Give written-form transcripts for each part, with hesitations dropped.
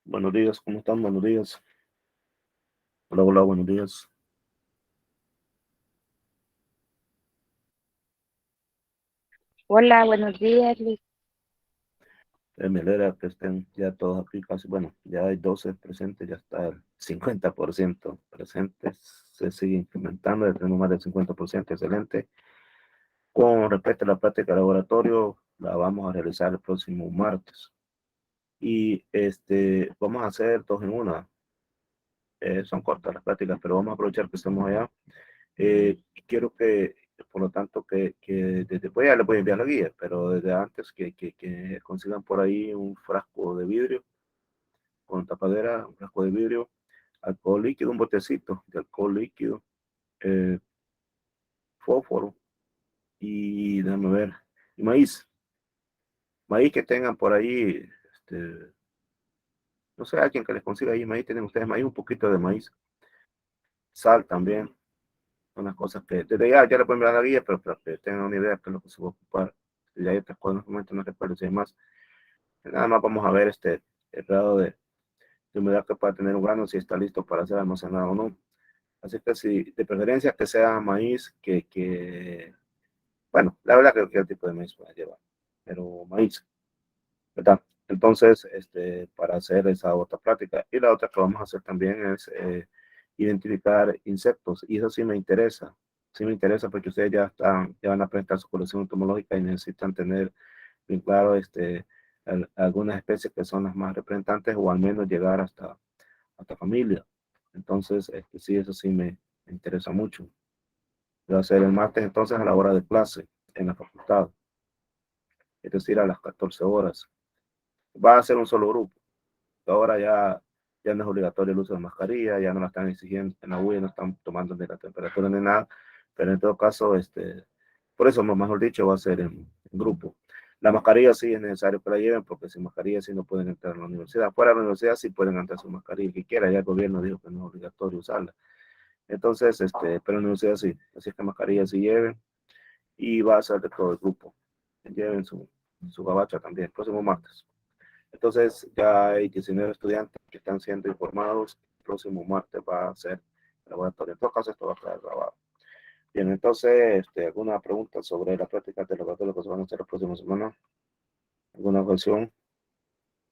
Buenos días, ¿cómo están? Buenos días. Hola, hola, buenos días. Hola, buenos días, Luis. Me alegra que estén ya todos aquí, casi, bueno, ya hay 12 presentes, ya está el 50% presentes, se sigue incrementando, ya tenemos más del 50%, excelente. Con respecto a la práctica de laboratorio, la vamos a realizar el próximo martes. Y vamos a hacer dos en una. Son cortas las prácticas, pero vamos a aprovechar que estamos allá. Quiero que, por lo tanto, que desde pues ya les voy a enviar la guía, pero desde antes que consigan por ahí un frasco de vidrio con tapadera, un frasco de vidrio, alcohol líquido, un botecito de alcohol líquido, eh, fósforo y déjame ver, y maíz. Maíz que tengan por ahí, no sé, alguien que les consiga ahí maíz, tienen ustedes maíz, un poquito de maíz, sal también, unas cosas que desde ya le pueden ver la guía, pero para que tengan una idea de qué es lo que se va a ocupar. Ya hay otras cosas, en este momento no recuerdo si hay más. Nada más vamos a ver el grado de humedad que pueda tener un grano, si está listo para ser almacenado o no. Así que si, de preferencia que sea maíz, bueno, la verdad que cualquier tipo de maíz puede llevar, pero maíz, ¿verdad? Entonces, para hacer esa otra práctica. Y la otra que vamos a hacer también es identificar insectos. Y eso sí me interesa. Sí me interesa porque ustedes ya van a presentar su colección entomológica y necesitan tener bien claro algunas especies que son las más representantes o al menos llegar hasta familia. Entonces, sí, eso sí me interesa mucho. Va a ser el martes entonces a la hora de clase en la facultad, es decir, a las 14 horas. Va a ser un solo grupo. Ahora ya no es obligatorio el uso de mascarilla, ya no la están exigiendo en la UE, no están tomando ni la temperatura ni nada, pero en todo caso, por eso, mejor dicho, va a ser en grupo. La mascarilla sí es necesario que la lleven, porque sin mascarilla sí no pueden entrar a la universidad. Fuera de la universidad sí pueden entrar su mascarilla que quiera, ya el gobierno dijo que no es obligatorio usarla. Entonces, pero en la universidad sí, así que mascarilla sí lleven y va a ser de todo el grupo. Lleven su gabacha también, el próximo martes. Entonces, ya hay 19 estudiantes que están siendo informados. El próximo martes va a ser el laboratorio. En todo caso, esto va a quedar grabado. Bien, entonces, ¿alguna pregunta sobre la práctica de laboratorio que se van a hacer la próxima semana? ¿Alguna objeción?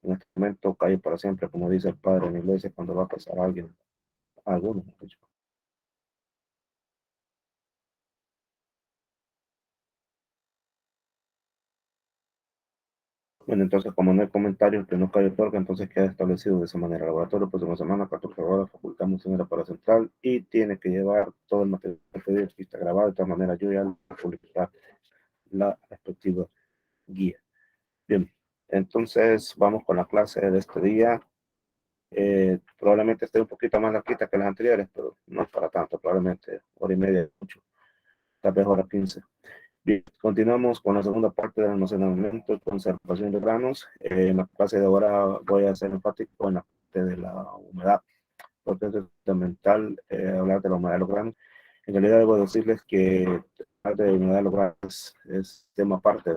En este momento, calle para siempre, como dice el padre en la iglesia cuando va a pasar a alguien, a alguno. Bueno, entonces, como no hay comentarios que no cae otorga, entonces queda establecido de esa manera. El laboratorio, próxima semana, 14 horas, facultad Monseñora para Central, y tiene que llevar todo el material que está grabado. De todas maneras, yo ya lo publicar la respectiva guía. Bien, entonces vamos con la clase de este día. Probablemente esté un poquito más larguita que las anteriores, pero no es para tanto, probablemente hora y media, mucho, tal vez hora 15. Bien, continuamos con la segunda parte del almacenamiento y conservación de granos. En la clase de ahora voy a hacer enfático en la parte de la humedad, porque es fundamental hablar de la humedad de los granos. En realidad debo decirles que hablar de humedad de los granos es tema aparte.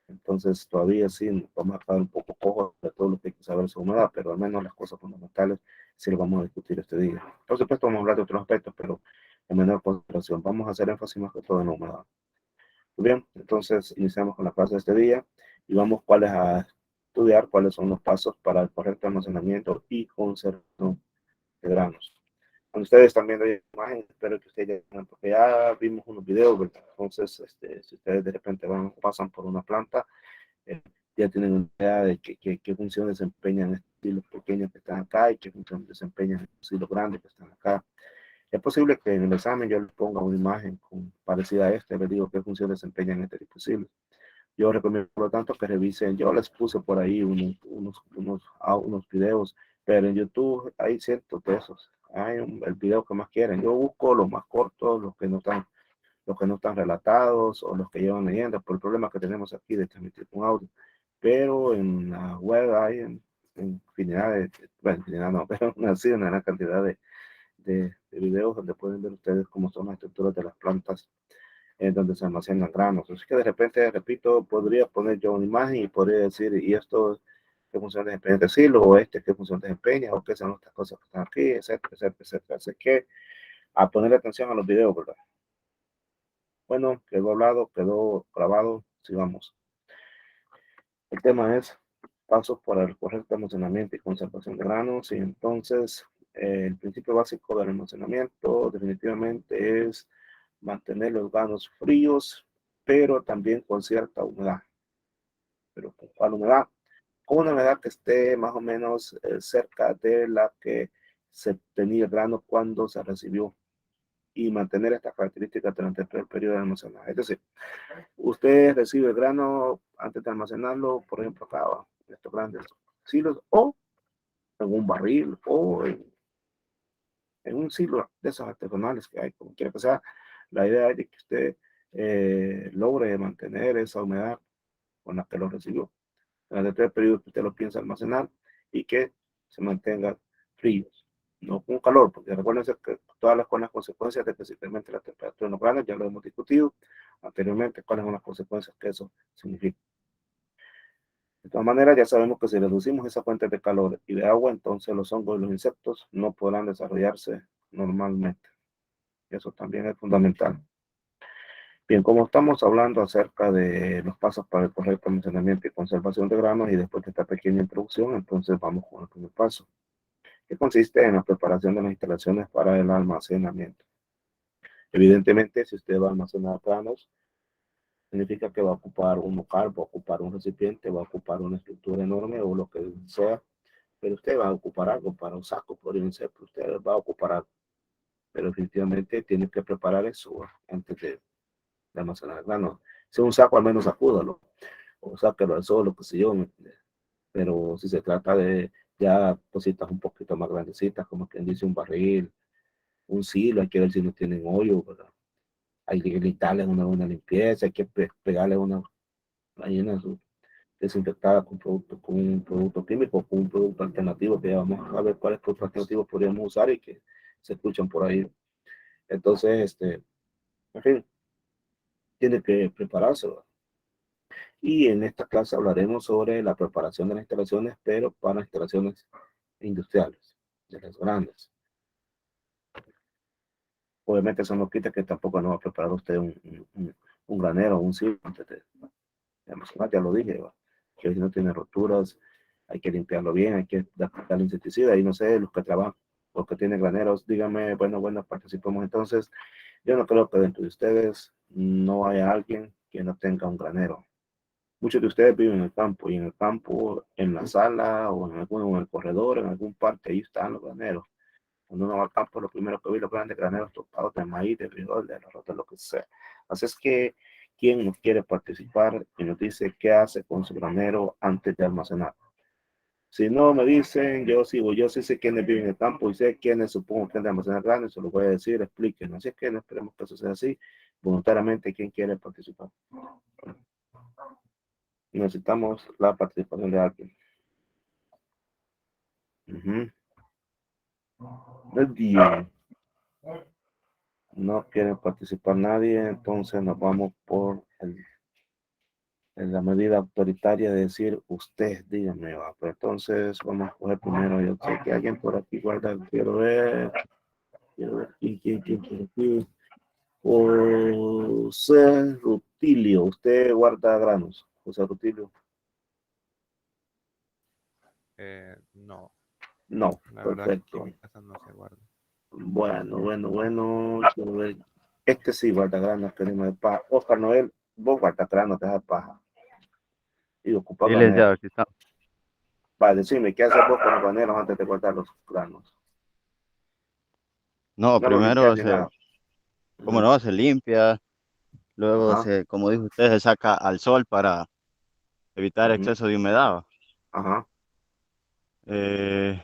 Entonces todavía sí vamos a estar un poco cojo de todo lo que hay que saber sobre humedad, pero al menos las cosas fundamentales sí lo vamos a discutir este día. Por supuesto vamos a hablar de otros aspectos, pero en menor consideración. Vamos a hacer énfasis más que todo en la humedad. Muy bien, entonces iniciamos con la clase de este día y vamos a estudiar cuáles son los pasos para el correcto almacenamiento y conservación de granos. Cuando ustedes también ven imagen, espero que ustedes ya tengan, porque ya vimos unos videos, ¿verdad? Entonces, si ustedes de repente pasan por una planta, eh, ya tienen una idea de qué función desempeñan estos hilos pequeños que están acá y qué función desempeñan estos hilos grandes que están acá. Es posible que en el examen yo les ponga una imagen parecida a esta, les digo qué función desempeñan este tipo de hilos. Yo recomiendo, por lo tanto, que revisen. Yo les puse por ahí unos videos, pero en YouTube hay cientos de esos. Hay el video que más quieren. Yo busco los más cortos, los que no están relatados o los que llevan leyenda, por el problema que tenemos aquí de transmitir un audio. Pero en la web hay en infinidad bueno, infinidad no, pero así una gran cantidad de videos donde pueden ver ustedes cómo son las estructuras de las plantas donde se almacenan granos. Así que de repente, repito, podría poner yo una imagen y podría decir, y esto qué función desempeña este silo, o qué función desempeña, o qué son estas cosas que están aquí, etcétera, etcétera, etcétera. Así que a ponerle atención a los videos, ¿verdad? Bueno, quedó hablado, quedó grabado, sigamos. El tema es pasos para el correcto almacenamiento y conservación de granos. Y entonces, el principio básico del almacenamiento definitivamente es mantener los granos fríos, pero también con cierta humedad. ¿Pero con cuál humedad? Con una humedad que esté más o menos cerca de la que se tenía el grano cuando se recibió, y mantener estas características durante todo el periodo de almacenaje. Es decir, usted recibe el grano antes de almacenarlo, por ejemplo, acá en estos grandes silos, o en un barril, o en un silo de esos artesanales que hay, como quiera que sea. La idea es de que usted logre mantener esa humedad con la que lo recibió durante todo el periodo que usted lo piensa almacenar, y que se mantenga fríos, no con calor, porque recuerden que todas las consecuencias de que se incremente la temperatura en los granos, ya lo hemos discutido anteriormente, cuáles son las consecuencias que eso significa. De todas maneras, ya sabemos que si reducimos esa fuente de calor y de agua, entonces los hongos y los insectos no podrán desarrollarse normalmente. Eso también es fundamental. Bien, como estamos hablando acerca de los pasos para el correcto almacenamiento y conservación de granos, y después de esta pequeña introducción, entonces vamos con el primer paso, que consiste en la preparación de las instalaciones para el almacenamiento. Evidentemente, si usted va a almacenar granos, significa que va a ocupar un local, va a ocupar un recipiente, va a ocupar una estructura enorme o lo que sea, pero usted va a ocupar algo para un saco, por ejemplo, usted va a ocupar algo, pero definitivamente tiene que preparar eso antes de almacenar el grano. Si es un saco, al menos sacúdalo, o sáquelo al sol, lo que sé yo, pero si se trata de ya cositas un poquito más grandecitas, como quien dice un barril, un silo, hay que ver si no tienen hoyo, ¿verdad? Hay que quitarles una limpieza, hay que pegarle una gallina desinfectada con un producto químico, con un producto alternativo, que ya vamos a ver cuáles productos alternativos podríamos usar y que se escuchan por ahí. Entonces, en fin, tiene que prepararse, ¿verdad? Y en esta clase hablaremos sobre la preparación de las instalaciones, pero para instalaciones industriales, de las grandes. Obviamente eso no quita que tampoco no va a preparar usted un granero o un silo antes de almacenar, ya lo dije, ¿va? Que si no tiene roturas, hay que limpiarlo bien, hay que darle insecticida, y no sé, los que trabajan, los que tienen graneros, díganme, bueno, participemos entonces. Yo no creo que dentro de ustedes no haya alguien que no tenga un granero. Muchos de ustedes viven en el campo, y en el campo, en la sala o en el corredor, en algún parque, ahí están los graneros. Cuando uno va al campo, lo primero que vi, los grandes graneros topados de maíz, de frijol, de arroz, de lo que sea. Así es que, ¿quién nos quiere participar y nos dice qué hace con su granero antes de almacenar? Si no me dicen, yo sigo, yo sí sé quiénes viven en el campo y sé quiénes supongo que han de almacenar granos, se lo voy a decir, expliquen. Así es que no esperemos que eso sea así. Voluntariamente, ¿quién quiere participar? Necesitamos la participación de alguien. Muy bien. No quiere participar nadie, entonces nos vamos por la medida autoritaria de decir usted, dígame, va. Pero entonces vamos a coger primero, yo sé que alguien por aquí guarda, quiero ver, quién. José Rutilio, usted guarda granos, José Rutilio. No, No, la verdad que aquí en perfecto. mi casa no se guarda. Bueno, quiero ver. Este sí guarda granos, queremos de paja. Oscar Noel, vos guardas granos, te da paja. Y ocupa Sí, licenciado, granero. aquí está. Vale, decime, ¿qué haces vos con los graneros antes de guardar los granos? No, No los limpias primero ni nada. como Ujú. no, se limpia, luego Ajá, como dijo usted, se saca al sol para evitar ujú, exceso de humedad. ajá, Eh,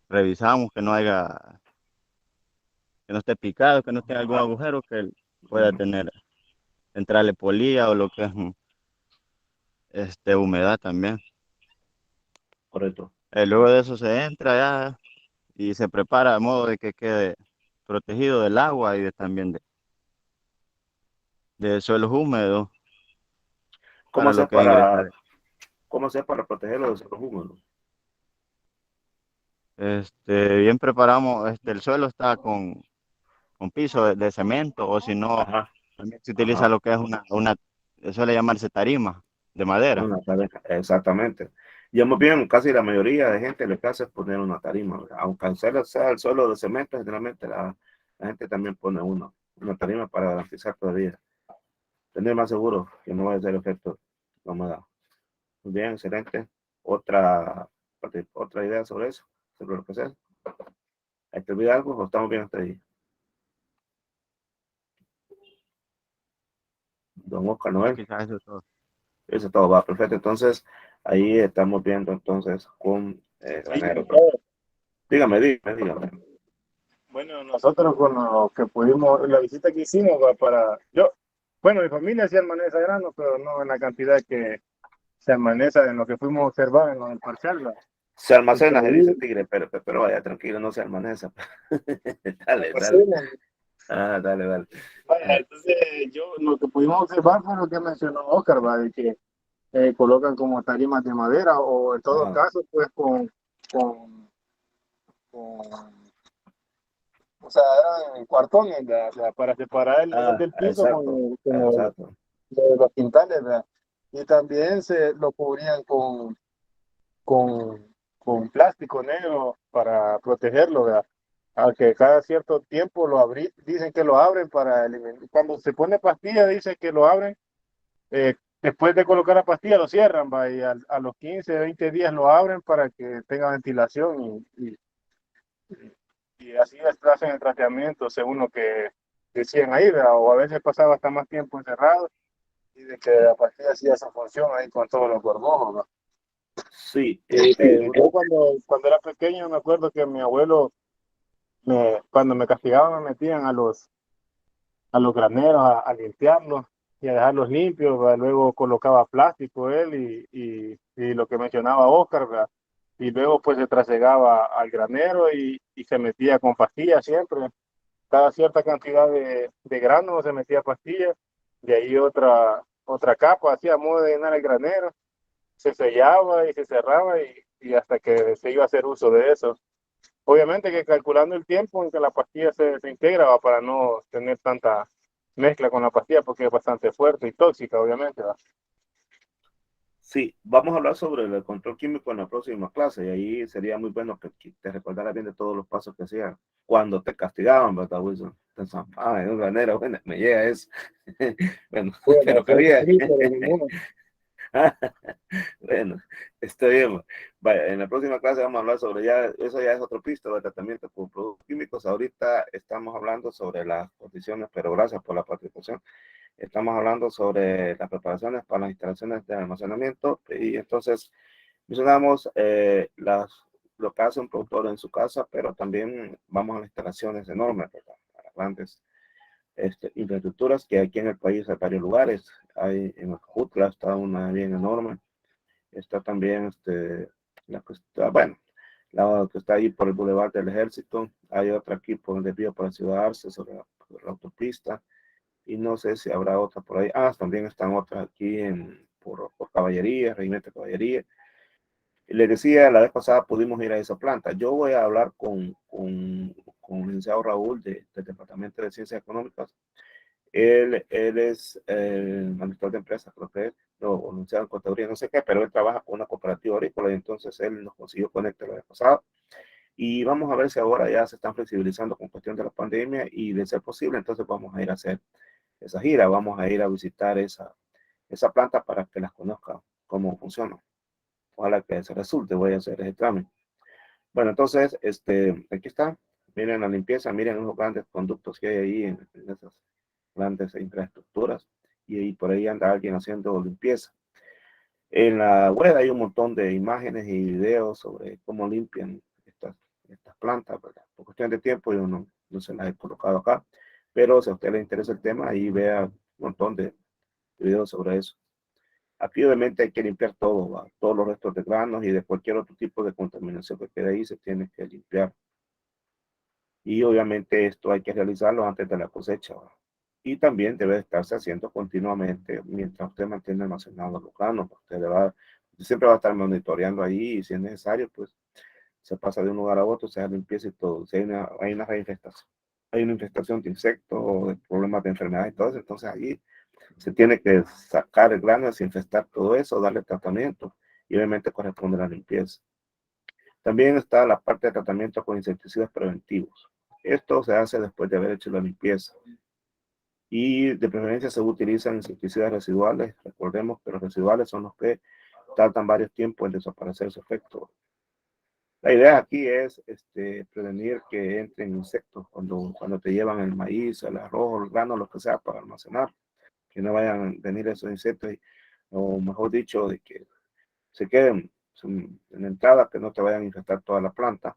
revisamos que no esté picado, que no tenga algún agujero que pueda ujú, tener, entrarle polilla o lo que es humedad también. correcto. Luego de eso se entra ya y se prepara de modo de que quede protegido del agua y también de suelos húmedos ¿Cómo para lo haces que ingresa. ¿Cómo hacer para protegerlo de suelos húmedos? Bien preparamos, el suelo está con piso de cemento, o si no, Ajá, también se utiliza ajá. lo que es suele llamarse tarima de madera. Una tarima, exactamente. Ya muy bien, casi la mayoría de gente lo que hace es poner una tarima, ¿verdad? Aunque sea el suelo de cemento, generalmente la gente también pone una tarima para garantizar todavía, tener más seguro que no vaya a ser efecto de humedad. Muy bien, excelente. Otra idea sobre eso, sobre lo que sea. ¿Hay que olvidar algo o estamos bien hasta ahí? Don Oscar No, Noel, quizás eso es todo. eso todo va perfecto. Entonces, ahí estamos viendo entonces con granero. Dígame. Bueno, nosotros con lo que pudimos, la visita que hicimos bueno, mi familia sí amaneza grano, pero no en la cantidad que se amaneza en lo que fuimos a observar en lo del parcial, ¿va? Se Y que almacena, se dice ahí tigre, pero vaya, tranquilo, no se almaneza. la Dale, dale. almacenan. Dale. Vaya, entonces yo lo que pudimos observar fue lo que mencionó Oscar, ¿va? De que colocan como tarimas de madera o en todo Ajá, caso pues con, con o sea, eran cuartones, ¿verdad? O sea, para separar el nivel del piso exacto, exacto. de los quintales, ¿verdad? Y también se lo cubrían con plástico negro para protegerlo, ¿verdad? Aunque cada cierto tiempo dicen que lo abren para eliminar. Cuando se pone pastilla, dicen que lo abren. Después de colocar la pastilla, lo cierran, ¿va? Y a los 15, 20 días lo abren para que tenga ventilación y así hacen el tratamiento según lo que decían ahí, ¿verdad? O a veces pasaba hasta más tiempo encerrado y de que la pastilla hacía esa función ahí con todos los gorgojos, ¿no? Sí, Yo cuando era pequeño me acuerdo que mi abuelo, cuando me castigaban, me metían a los graneros a limpiarlos y a dejarlos limpios, ¿verdad? Luego colocaba plástico él y lo que mencionaba Oscar, ¿verdad? Y luego pues se trasegaba al granero y se metía con pastillas siempre. Cada cierta cantidad de grano se metía pastilla, de ahí otra capa, hacía modo de llenar el granero, se sellaba y se cerraba y hasta que se iba a hacer uso de eso. Obviamente que calculando el tiempo en que la pastilla se integra ¿va? Para no tener tanta mezcla con la pastilla porque es bastante fuerte y tóxica, obviamente. ¿Va? sí, vamos a hablar sobre el control químico en la próxima clase y ahí sería muy bueno que te recordaras bien de todos los pasos que hacían cuando te castigaban, ¿verdad, Wilson? Entonces, en una manera, bueno, me llega eso. Bueno, Bueno, pero que fue había. sí, pero ninguno. Bueno, está bien. Vaya, en la próxima clase vamos a hablar sobre eso ya es otro pisto de tratamiento con productos químicos. Ahorita estamos hablando sobre las condiciones, pero gracias por la participación. Estamos hablando sobre las preparaciones para las instalaciones de almacenamiento y entonces mencionamos lo que hace un productor en su casa, pero también vamos a las instalaciones enormes, ¿verdad? A las grandes infraestructuras que aquí en el país hay varios lugares. Hay en Jutla está una bien enorme. Está también la que está, bueno, la que está ahí por el Boulevard del Ejército. Hay otra aquí por el desvío por la Ciudad Arce, sobre la autopista. Y no sé si habrá otra por ahí. También están otras aquí por Caballería, Regimiento de Caballería. Y les decía, la vez pasada pudimos ir a esa planta. Yo voy a hablar con el licenciado Raúl del Departamento de Ciencias Económicas. Él es el administrador de empresas, creo que es, no, anunciado en contaduría, no sé qué, pero él trabaja con una cooperativa agrícola y entonces él nos consiguió conectar la vez pasada. Y vamos a ver si ahora ya se están flexibilizando con cuestión de la pandemia y de ser posible, entonces vamos a ir a hacer esa gira, vamos a ir a visitar esa planta para que las conozcan, cómo funciona. Ojalá que se resulte, voy a hacer ese trámite. Bueno, entonces, aquí está. Miren la limpieza, miren los grandes conductos que hay ahí en esas grandes infraestructuras. Y ahí por ahí anda alguien haciendo limpieza. En la web hay un montón de imágenes y videos sobre cómo limpian estas plantas, ¿verdad? Por cuestión de tiempo yo no se las he colocado acá. Pero si a usted le interesa el tema, ahí vea un montón de videos sobre eso. Aquí obviamente hay que limpiar todo, ¿va? Todos los restos de granos y de cualquier otro tipo de contaminación que quede ahí se tiene que limpiar. Y obviamente esto hay que realizarlo antes de la cosecha, ¿va? Y también debe estarse haciendo continuamente mientras usted mantiene almacenados los granos. Usted siempre va a estar monitoreando ahí y si es necesario, pues se pasa de un lugar a otro, se hace limpieza y todo. Si hay una reinfestación, hay una infestación de insectos o de problemas de enfermedades y todo eso, entonces ahí se tiene que sacar el grano, desinfestar todo eso, darle tratamiento y obviamente corresponde a la limpieza. También está la parte de tratamiento con insecticidas preventivos. Esto se hace después de haber hecho la limpieza. Y de preferencia se utilizan insecticidas residuales. Recordemos que los residuales son los que tardan varios tiempos en desaparecer su efecto. La idea aquí es prevenir que entren insectos cuando te llevan el maíz, el arroz, el grano, lo que sea para almacenar. Que no vayan a venir esos insectos, o mejor dicho, de que se queden en la entrada, que no te vayan a infectar toda la planta.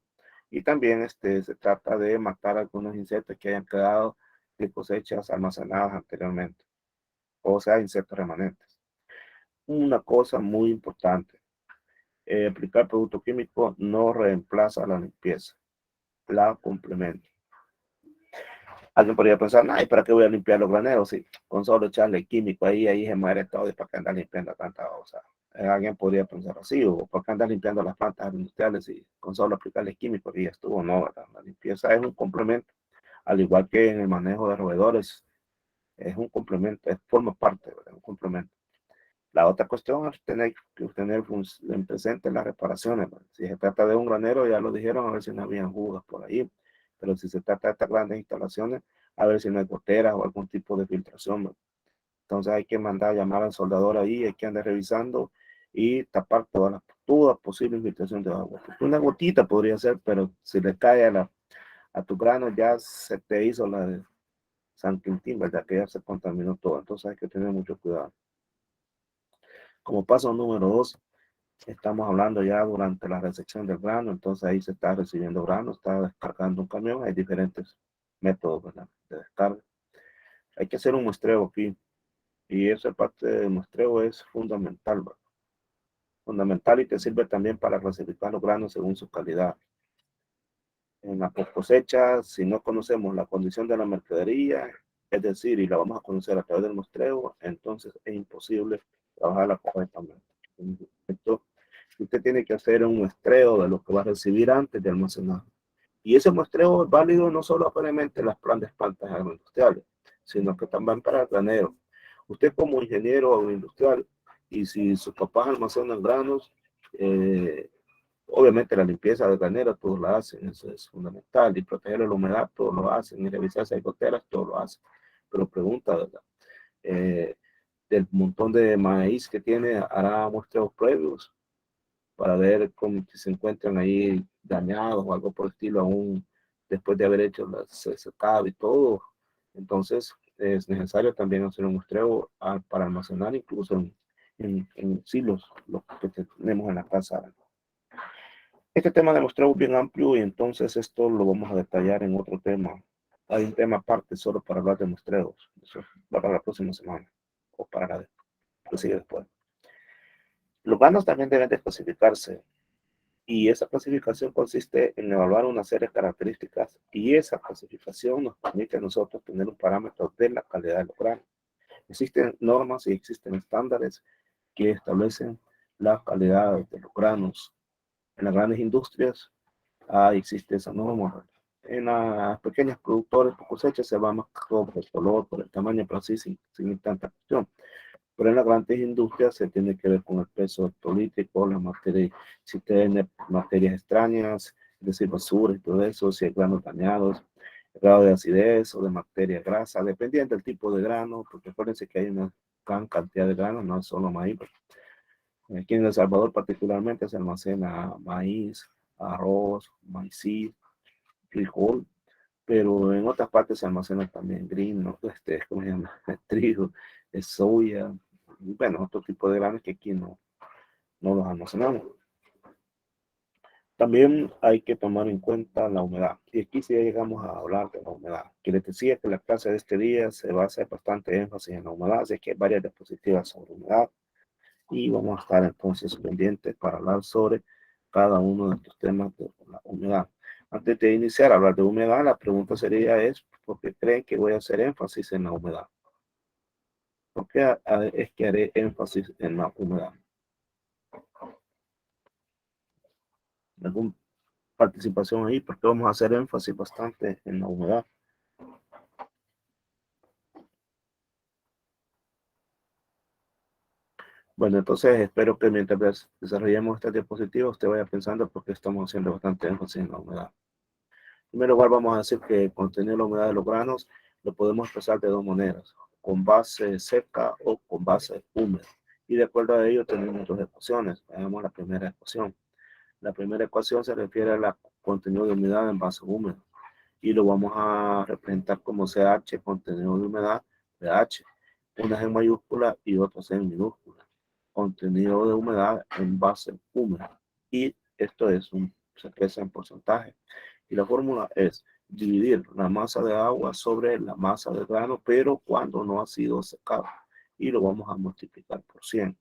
Y también se trata de matar algunos insectos que hayan quedado de cosechas almacenadas anteriormente, o sea, insectos remanentes. Una cosa muy importante, aplicar producto químico no reemplaza la limpieza, la complementa. Alguien podría pensar, ay, ¿para qué voy a limpiar los graneros? Sí, con solo echarle químico ahí se muere todo, ¿y para qué andar limpiando tanta cosa? Alguien podría pensar así, o ¿para qué andar limpiando las plantas industriales y con solo aplicarle químico y ya estuvo? No, ¿verdad? La limpieza es un complemento, al igual que en el manejo de roedores, es un complemento, forma parte, ¿verdad? Un complemento. La otra cuestión es tener en presente las reparaciones, ¿verdad? Si se trata de un granero, ya lo dijeron, a ver si no habían jugas por ahí, pero si se trata de estas grandes instalaciones, a ver si no hay goteras o algún tipo de filtración, ¿verdad? Entonces hay que mandar a llamar al soldador ahí, hay que andar revisando y tapar toda posible infiltración de agua. Porque una gotita podría ser, pero si le cae a tu grano ya se te hizo la de San Quintín, ¿verdad? Que ya se contaminó todo. Entonces hay que tener mucho cuidado. Como paso número 2, estamos hablando ya durante la recepción del grano, entonces ahí se está recibiendo grano, está descargando un camión, hay diferentes métodos, ¿verdad?, de descarga. Hay que hacer un muestreo aquí, y esa parte del muestreo es fundamental, ¿verdad? Fundamental, y te sirve también para clasificar los granos según su calidad. En la cosecha, si no conocemos la condición de la mercadería, es decir, y la vamos a conocer a través del muestreo, entonces es imposible trabajarla correctamente. Esto, usted tiene que hacer un muestreo de lo que va a recibir antes de almacenar. Y ese muestreo es válido no solo aparentemente en las plantas agroindustriales, sino que también para el granero. Usted como ingeniero agroindustrial, y si sus papás almacenan granos, obviamente la limpieza del granero todos lo hacen, eso es fundamental, y proteger la humedad todos lo hacen, y revisar si hay goteras todos lo hacen. Pero pregunta, ¿verdad? Del montón de maíz que tiene, hará muestreos previos para ver cómo se encuentran ahí dañados o algo por el estilo, aún después de haber hecho la secado y todo. Entonces es necesario también hacer un muestreo para almacenar incluso en silos, lo que tenemos en la casa. Este tema de muestreo es bien amplio y entonces esto lo vamos a detallar en otro tema. Hay un tema aparte solo para hablar de muestreos. Eso para la próxima semana o para la que sigue después. Los granos también deben de clasificarse, y esa clasificación consiste en evaluar una serie de características, y esa clasificación nos permite a nosotros tener un parámetro de la calidad de los granos. Existen normas y existen estándares que establecen la calidad de los granos. En las grandes industrias existe esa norma. En las pequeñas productores por cosecha se va más por el color, por el tamaño, pero así sin tanta cuestión. Pero en las grandes industrias se tiene que ver con el peso político, la materia, si tiene materias extrañas, es decir, basura y todo eso, si hay granos dañados, el grado de acidez o de materia grasa, dependiendo del tipo de grano, porque acuérdense que hay una gran cantidad de granos, no es solo maíz. Aquí en El Salvador particularmente se almacena maíz, arroz, maíz, frijol, pero en otras partes se almacena también grino, ¿cómo se llama? Trigo, soya, bueno, otro tipo de granos que aquí no los almacenamos. También hay que tomar en cuenta la humedad. Y aquí sí llegamos a hablar de la humedad. Que les decía que la clase de este día se va a hacer bastante énfasis en la humedad, así que hay varias diapositivas sobre humedad. Y vamos a estar entonces pendientes para hablar sobre cada uno de estos temas de la humedad. Antes de iniciar a hablar de humedad, la pregunta sería ¿por qué creen que voy a hacer énfasis en la humedad? ¿Por qué es que haré énfasis en la humedad? ¿Alguna participación ahí? Porque vamos a hacer énfasis bastante en la humedad. Bueno, entonces espero que mientras desarrollemos esta diapositiva usted vaya pensando porque estamos haciendo bastante énfasis en la humedad. En primer lugar, vamos a decir que el contenido de la humedad de los granos lo podemos expresar de dos maneras, con base seca o con base húmeda. Y de acuerdo a ello tenemos dos ecuaciones. Veamos la primera ecuación. La primera ecuación se refiere al contenido de humedad en base húmeda y lo vamos a representar como CH, contenido de humedad pH. Una es en mayúscula y otra es en minúscula. Contenido de humedad en base húmeda. Y esto se expresa en porcentaje. Y la fórmula es dividir la masa de agua sobre la masa de grano, pero cuando no ha sido secado. Y lo vamos a multiplicar por 100.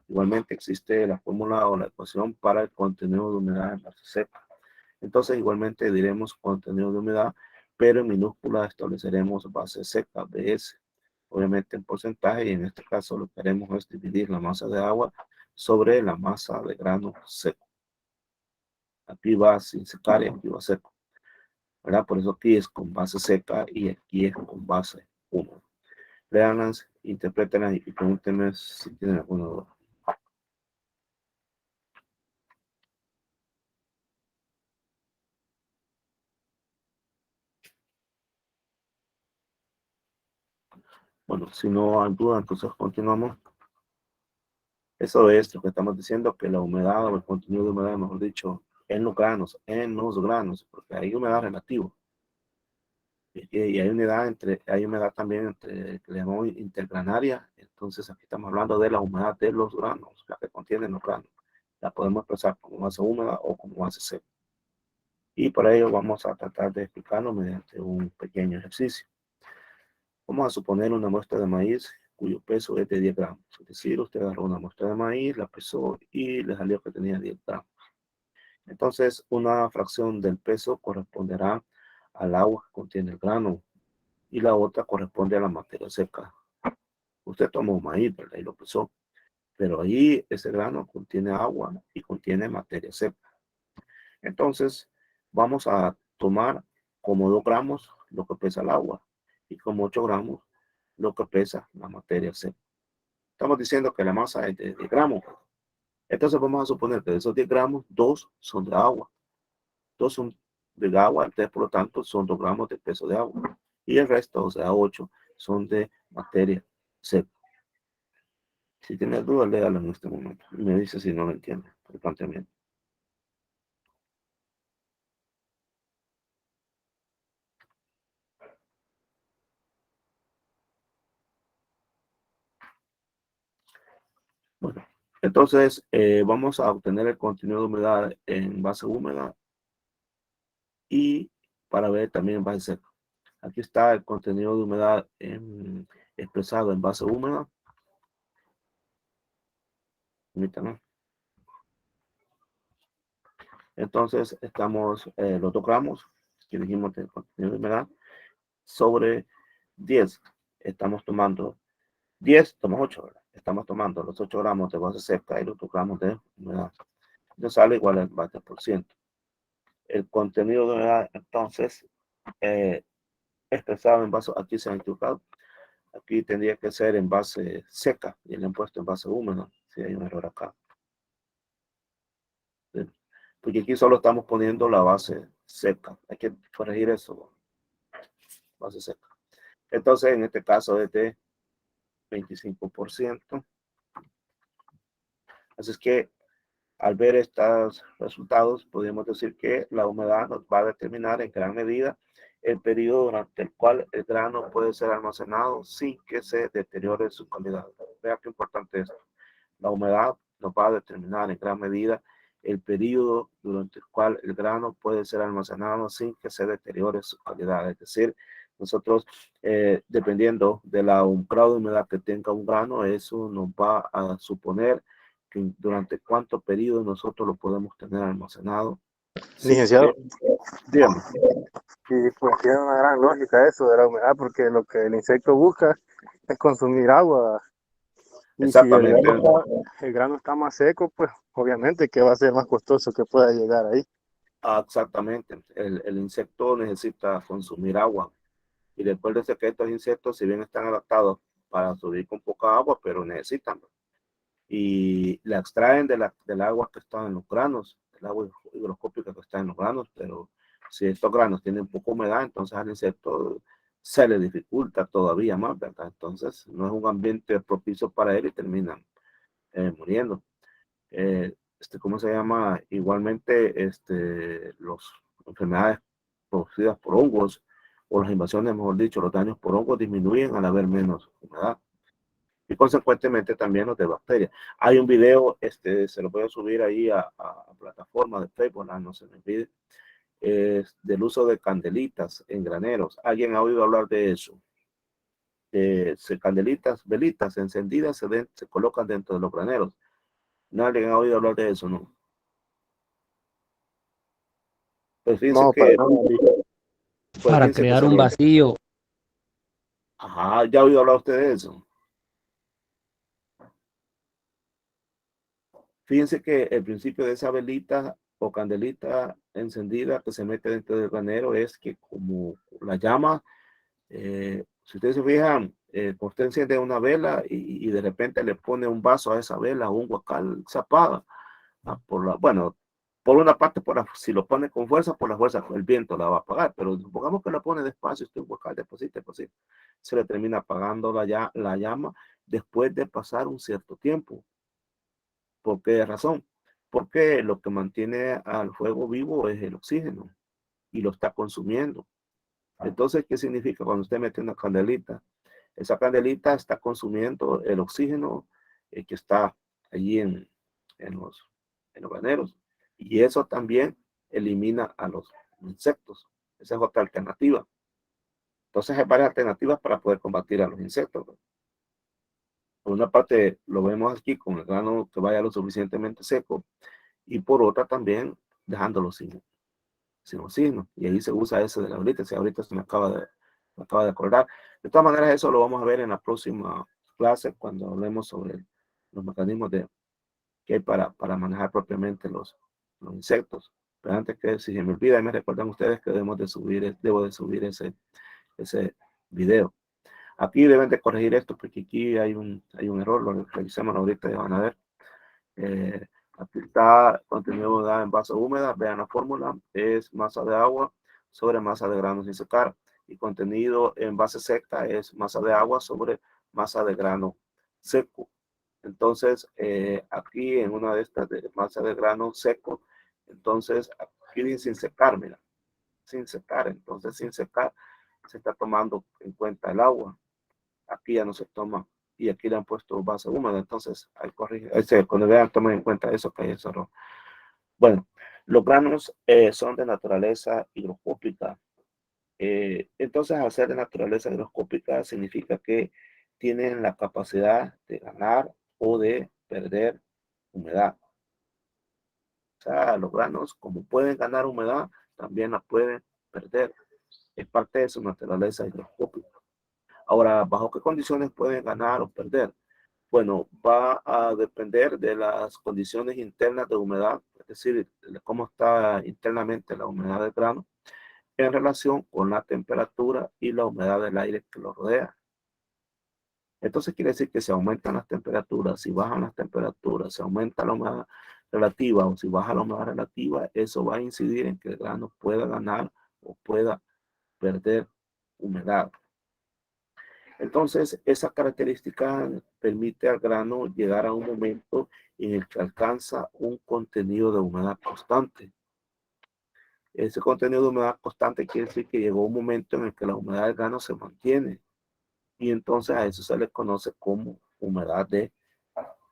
Igualmente existe la fórmula o la ecuación para el contenido de humedad en base seca. Entonces igualmente diremos contenido de humedad, pero en minúscula estableceremos base seca, BS. Obviamente en porcentaje, y en este caso lo que haremos es dividir la masa de agua sobre la masa de grano seco. Aquí va sin secar y aquí va seco, ¿verdad? Por eso aquí es con base seca y aquí es con base húmeda. Léanlas, interpretenlas y pregúntenme si tienen alguna duda. Bueno, si no hay duda, entonces continuamos. Eso es lo que estamos diciendo, que la humedad o el contenido de humedad, mejor dicho, en los granos, porque hay humedad relativa. Y hay humedad también entre, que le llamamos intergranaria. Entonces aquí estamos hablando de la humedad de los granos, la que contienen los granos. La podemos expresar como base húmeda o como base seca. Y para ello vamos a tratar de explicarlo mediante un pequeño ejercicio. Vamos a suponer una muestra de maíz cuyo peso es de 10 gramos. Es decir, usted agarró una muestra de maíz, la pesó y le salió que tenía 10 gramos. Entonces, una fracción del peso corresponderá al agua que contiene el grano y la otra corresponde a la materia seca. Usted tomó maíz, ¿verdad? Y lo pesó, pero ahí ese grano contiene agua y contiene materia seca. Entonces, vamos a tomar como 2 gramos lo que pesa el agua y como 8 gramos lo que pesa la materia seca. Estamos diciendo que la masa es de 10 gramos. Entonces vamos a suponer que de esos 10 gramos, 2 son de agua. 2 son de agua, entonces por lo tanto son 2 gramos de peso de agua. Y el resto, o sea, 8, son de materia seca. Si tiene dudas, léalo en este momento. Y me dice si no lo entiende el planteamiento. Bueno, entonces vamos a obtener el contenido de humedad en base húmeda y para ver también en base seca. Aquí está el contenido de humedad expresado en base húmeda. Permítanme. Entonces estamos los 2 gramos que dijimos de contenido de humedad sobre 10. Estamos tomando 10, toma 8, ¿verdad? Estamos tomando los 8 gramos de base seca y los 2 gramos de humedad. Entonces sale igual al 20%. El contenido de humedad, entonces, expresado en base, aquí se ha equivocado. Aquí tendría que ser en base seca y le han puesto en base húmeda. Si hay un error acá. ¿Sí? Porque aquí solo estamos poniendo la base seca. Hay que corregir eso. Base seca. Entonces, en este caso es de 25%. Así es que al ver estos resultados, podemos decir que la humedad nos va a determinar en gran medida el periodo durante el cual el grano puede ser almacenado sin que se deteriore su calidad. Vea qué importante es. La humedad nos va a determinar en gran medida el periodo durante el cual el grano puede ser almacenado sin que se deteriore su calidad. Es decir, nosotros, dependiendo de un grado de humedad que tenga un grano, eso nos va a suponer que durante cuánto periodo nosotros lo podemos tener almacenado. Licenciado, Dígame. y pues tiene una gran lógica eso de la humedad, porque lo que el insecto busca es consumir agua. Y si Exactamente. el grano está más seco, pues obviamente que va a ser más costoso que pueda llegar ahí. Exactamente. El insecto necesita consumir agua. Y recuérdese que estos insectos, si bien están adaptados para subir con poca agua, pero necesitan. Y la extraen del agua que está en los granos, el agua higroscópica que está en los granos, pero si estos granos tienen poca humedad, entonces al insecto se le dificulta todavía más, ¿verdad? Entonces no es un ambiente propicio para él y terminan muriendo. ¿Cómo se llama? Igualmente, las enfermedades producidas por hongos o las invasiones, mejor dicho, los daños por hongos disminuyen al haber menos humedad y consecuentemente también los de bacterias. Hay un video, se lo voy a subir ahí a plataforma de Facebook, no se me olvide, del uso de candelitas en graneros. ¿Alguien ha oído hablar de eso? Candelitas, velitas encendidas se colocan dentro de los graneros. ¿Nadie ha oído hablar de eso? No. Pues fíjense No, que, Para crear un vacío. Ajá, ¿ya ha oído hablar usted de eso? Fíjense que el principio de esa velita o candelita encendida que se mete dentro del granero es que como la llama, si ustedes se fijan, usted enciende una vela y de repente le pone un vaso a esa vela o un guacal, se apaga. Bueno, por una parte, si lo pone con fuerza, por la fuerza, el viento la va a apagar, pero supongamos que la pone despacio, usted un guacal, despacio, se le termina apagando la llama después de pasar un cierto tiempo. ¿Por qué razón? Porque lo que mantiene al fuego vivo es el oxígeno y lo está consumiendo. Entonces, ¿qué significa cuando usted mete una candelita? Esa candelita está consumiendo el oxígeno que está allí en los graneros. Y eso también elimina a los insectos. Esa es otra alternativa. Entonces, hay varias alternativas para poder combatir a los insectos. Por una parte, lo vemos aquí con el grano que vaya lo suficientemente seco y por otra también dejándolo sin oxígeno. Y ahí se usa ese de la velita. Si ahorita se me acaba de acordar. De todas maneras, eso lo vamos a ver en la próxima clase cuando hablemos sobre los mecanismos que hay para manejar propiamente los insectos. Pero antes que si se me olvida, me recuerdan ustedes que debo de subir ese video. Aquí deben de corregir esto porque aquí hay un error, lo revisamos ahorita y van a ver. Aquí está contenido de en base húmeda, vean la fórmula, es masa de agua sobre masa de grano sin secar, y contenido en base seca es masa de agua sobre masa de grano seco. Entonces, aquí en una de estas de masa de grano seco, entonces aquí sin secar, mira, sin secar, entonces sin secar se está tomando en cuenta el agua. Aquí ya no se toma y aquí le han puesto base húmeda, entonces ahí corrige, cuando vean tomen en cuenta eso que hay ese error. Bueno, los granos son de naturaleza higroscópica. Entonces, al ser de naturaleza higroscópica significa que tienen la capacidad de ganar o de perder humedad. O sea, los granos, como pueden ganar humedad, también la pueden perder. Es parte de su naturaleza higroscópica. Ahora, ¿bajo qué condiciones pueden ganar o perder? Bueno, va a depender de las condiciones internas de humedad, es decir, de cómo está internamente la humedad del grano en relación con la temperatura y la humedad del aire que lo rodea. Entonces quiere decir que si aumentan las temperaturas, si bajan las temperaturas, si aumenta la humedad relativa o si baja la humedad relativa, eso va a incidir en que el grano pueda ganar o pueda perder humedad. Entonces, esa característica permite al grano llegar a un momento en el que alcanza un contenido de humedad constante. Ese contenido de humedad constante quiere decir que llegó un momento en el que la humedad del grano se mantiene. Y entonces a eso se le conoce como humedad de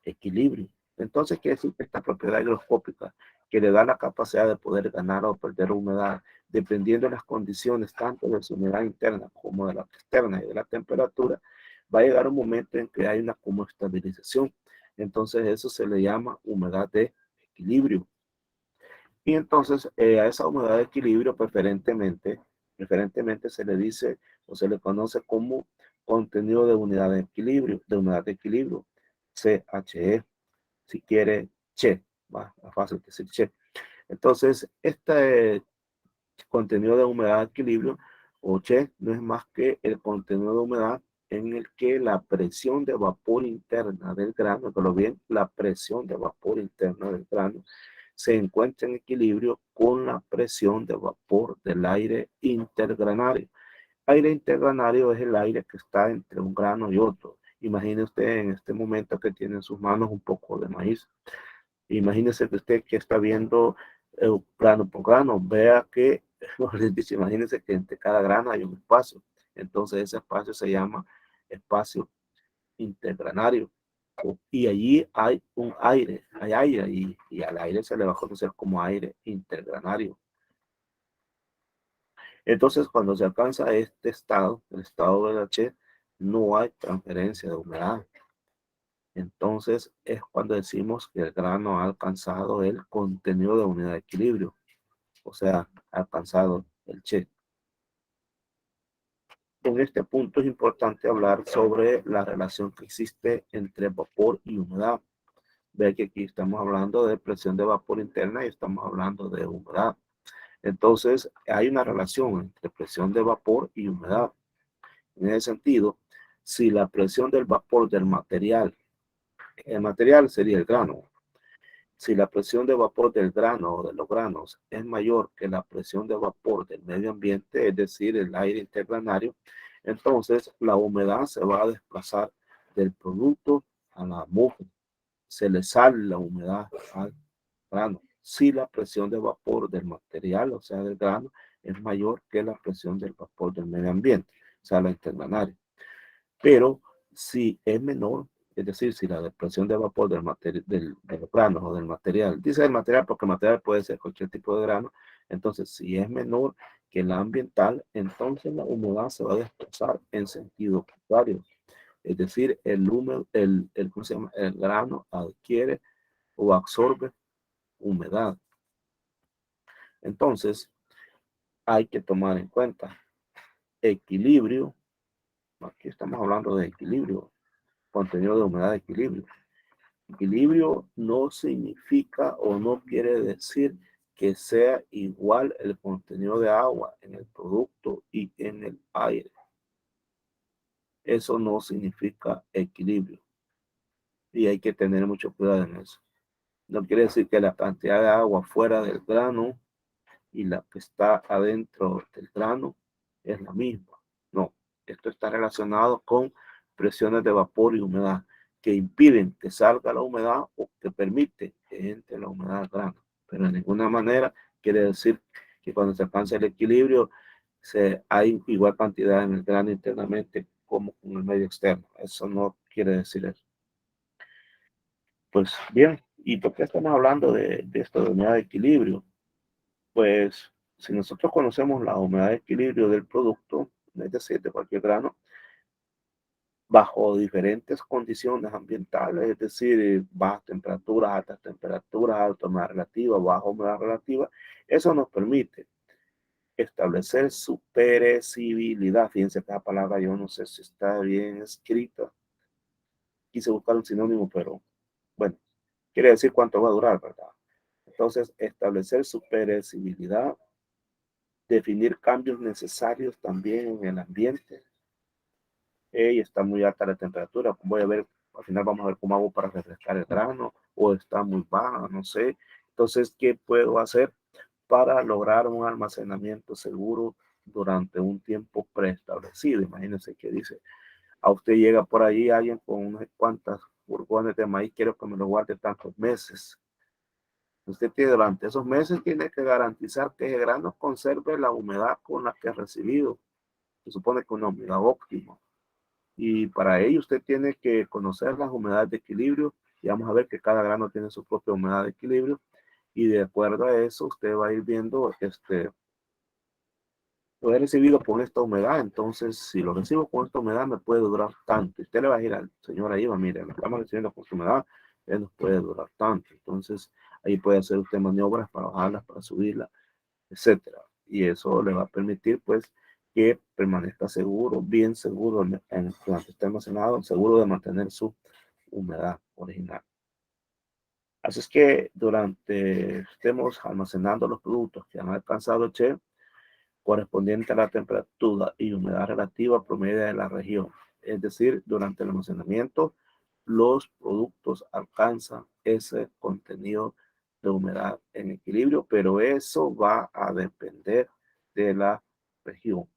equilibrio. Entonces quiere decir que esta propiedad higroscópica que le da la capacidad de poder ganar o perder humedad, dependiendo de las condiciones tanto de su humedad interna como de la externa y de la temperatura, va a llegar un momento en que hay una como estabilización. Entonces eso se le llama humedad de equilibrio. Y entonces a esa humedad de equilibrio preferentemente se le dice o se le conoce como contenido de unidad de equilibrio, CHE. Si quiere, CHE. Va, es fácil decir CHE. Entonces, este contenido de humedad de equilibrio, o CHE, no es más que el contenido de humedad en el que la presión de vapor interna del grano, pero bien, la presión de vapor interna del grano se encuentra en equilibrio con la presión de vapor del aire intergranario. Aire intergranario es el aire que está entre un grano y otro. Imagine usted en este momento que tiene en sus manos un poco de maíz. Imagínese que usted que está viendo grano por grano, vea que, imagínese que entre cada grano hay un espacio. Entonces ese espacio se llama espacio intergranario. Y allí hay un aire, hay aire allí, y al aire se le va a conocer como aire intergranario. Entonces, cuando se alcanza este estado, el estado de H, no hay transferencia de humedad. Entonces, es cuando decimos que el grano ha alcanzado el contenido de unidad de equilibrio, o sea, ha alcanzado el Che. En este punto es importante hablar sobre la relación que existe entre vapor y humedad. Ve que aquí estamos hablando de presión de vapor interna y estamos hablando de humedad. Entonces, hay una relación entre presión de vapor y humedad. En ese sentido, si la presión del vapor del material, el material sería el grano, si la presión de vapor del grano o de los granos es mayor que la presión de vapor del medio ambiente, es decir, el aire intergranario, entonces la humedad se va a desplazar del producto a la atmósfera. Se le sale la humedad al grano. Si la presión de vapor del material, o sea, del grano, es mayor que la presión del vapor del medio ambiente, o sea, la intergranaria. Pero si es menor, es decir, si la depresión de vapor de los granos o del material, dice el material porque el material puede ser cualquier tipo de grano, entonces si es menor que la ambiental, entonces la humedad se va a desplazar en sentido contrario. Es decir, ¿cómo se llama? El grano adquiere o absorbe humedad. Entonces, hay que tomar en cuenta equilibrio. Aquí estamos hablando de equilibrio, contenido de humedad de equilibrio. Equilibrio no significa o no quiere decir que sea igual el contenido de agua en el producto y en el aire. Eso no significa equilibrio. Y hay que tener mucho cuidado en eso. No quiere decir que la cantidad de agua fuera del grano y la que está adentro del grano es la misma. No, esto está relacionado con presiones de vapor y humedad que impiden que salga la humedad o que permite que entre la humedad al grano. Pero de ninguna manera quiere decir que cuando se alcanza el equilibrio hay igual cantidad en el grano internamente como en el medio externo. Eso no quiere decir eso. Pues bien, ¿y por qué estamos hablando de esto de humedad de equilibrio? Pues si nosotros conocemos la humedad de equilibrio del producto, es decir, de cualquier grano, bajo diferentes condiciones ambientales, es decir, bajas temperaturas, altas temperaturas, alta humedad relativa, baja humedad relativa, eso nos permite establecer su perecibilidad. Fíjense que esa palabra yo no sé si está bien escrita. Quise buscar un sinónimo, pero bueno, quiere decir cuánto va a durar, ¿verdad? Entonces, establecer su perecibilidad, definir cambios necesarios también en el ambiente. Y está muy alta la temperatura, voy a ver, al final vamos a ver cómo hago para refrescar el grano, o está muy baja, no sé. Entonces, ¿qué puedo hacer para lograr un almacenamiento seguro durante un tiempo preestablecido? Imagínense que dice, a usted llega por ahí alguien con unas cuantas furgones de maíz, quiero que me lo guarde tantos meses. Usted tiene, durante esos meses tiene que garantizar que ese grano conserve la humedad con la que ha recibido. Se supone que una humedad óptima. Y para ello usted tiene que conocer las humedades de equilibrio. Y vamos a ver que cada grano tiene su propia humedad de equilibrio. Y de acuerdo a eso, usted va a ir viendo, lo he recibido con esta humedad. Entonces, si lo recibo con esta humedad, me puede durar tanto. Y usted le va a decir al señor ahí, va, mire, lo estamos recibiendo con su humedad, él nos puede durar tanto. Entonces, ahí puede hacer usted maniobras para bajarlas, para subirlas, etcétera. Y eso le va a permitir, pues, que permanezca seguro, bien seguro durante este almacenado, seguro de mantener su humedad original. Así es que durante estemos almacenando los productos que han alcanzado el CHE, correspondiente a la temperatura y humedad relativa promedio de la región. Es decir, durante el almacenamiento, los productos alcanzan ese contenido de humedad en equilibrio, pero eso va a depender de la región.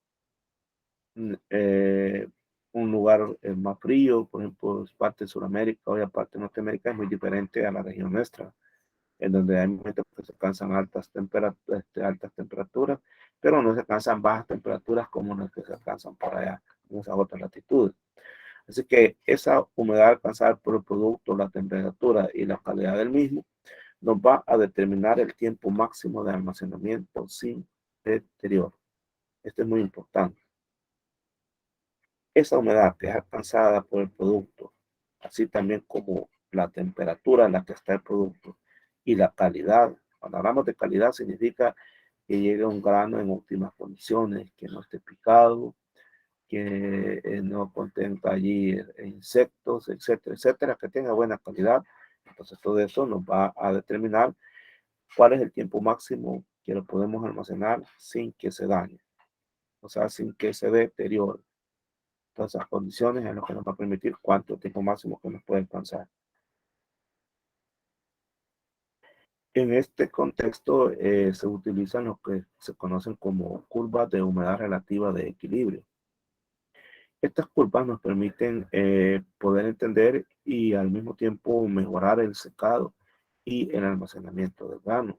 Un lugar más frío, por ejemplo, parte de Sudamérica o parte de Norteamérica, es muy diferente a la región nuestra, en donde hay momentos que se alcanzan altas temperaturas, pero no se alcanzan bajas temperaturas como las que se alcanzan por allá en esas otras latitudes. Así que esa humedad alcanzada por el producto, la temperatura y la calidad del mismo, nos va a determinar el tiempo máximo de almacenamiento sin deterioro. Esto es muy importante. Esa humedad que es alcanzada por el producto, así también como la temperatura en la que está el producto y la calidad. Cuando hablamos de calidad significa que llegue un grano en óptimas condiciones, que no esté picado, que no contenga allí insectos, etcétera, etcétera, que tenga buena calidad. Entonces todo eso nos va a determinar cuál es el tiempo máximo que lo podemos almacenar sin que se dañe, o sea, sin que se deteriore. Todas esas condiciones es lo que nos va a permitir cuánto tiempo máximo que nos puede alcanzar. En este contexto se utilizan lo que se conocen como curvas de humedad relativa de equilibrio. Estas curvas nos permiten poder entender y al mismo tiempo mejorar el secado y el almacenamiento del grano.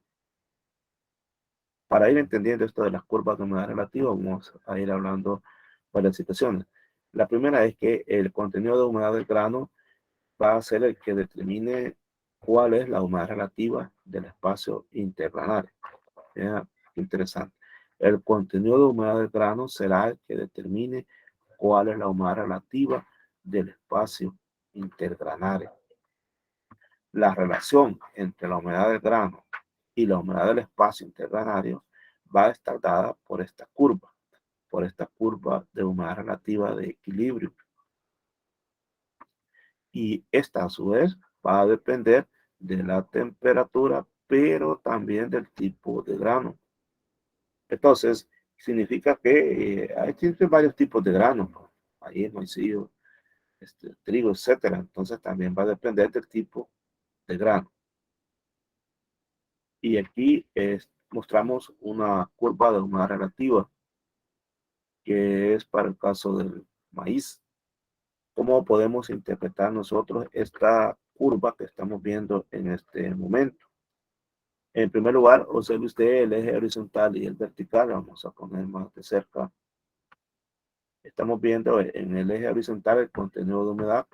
Para ir entendiendo esto de las curvas de humedad relativa, vamos a ir hablando varias situaciones. La primera es que el contenido de humedad del grano va a ser el que determine cuál es la humedad relativa del espacio intergranario. Interesante. El contenido de humedad del grano será el que determine cuál es la humedad relativa del espacio intergranario. La relación entre la humedad del grano y la humedad del espacio intergranario va a estar dada por esta curva de humedad relativa de equilibrio. Y esta a su vez va a depender de la temperatura, pero también del tipo de grano. Entonces, significa que existen varios tipos de granos, ¿no? Maíz, maicillo, trigo, etcétera. Entonces, también va a depender del tipo de grano. Y aquí mostramos una curva de humedad relativa, que es para el caso del maíz. ¿Cómo podemos interpretar nosotros esta curva que estamos viendo en este momento? En primer lugar, observe usted el eje horizontal y el vertical. Vamos a poner más de cerca. Estamos viendo en el eje horizontal el contenido de humedad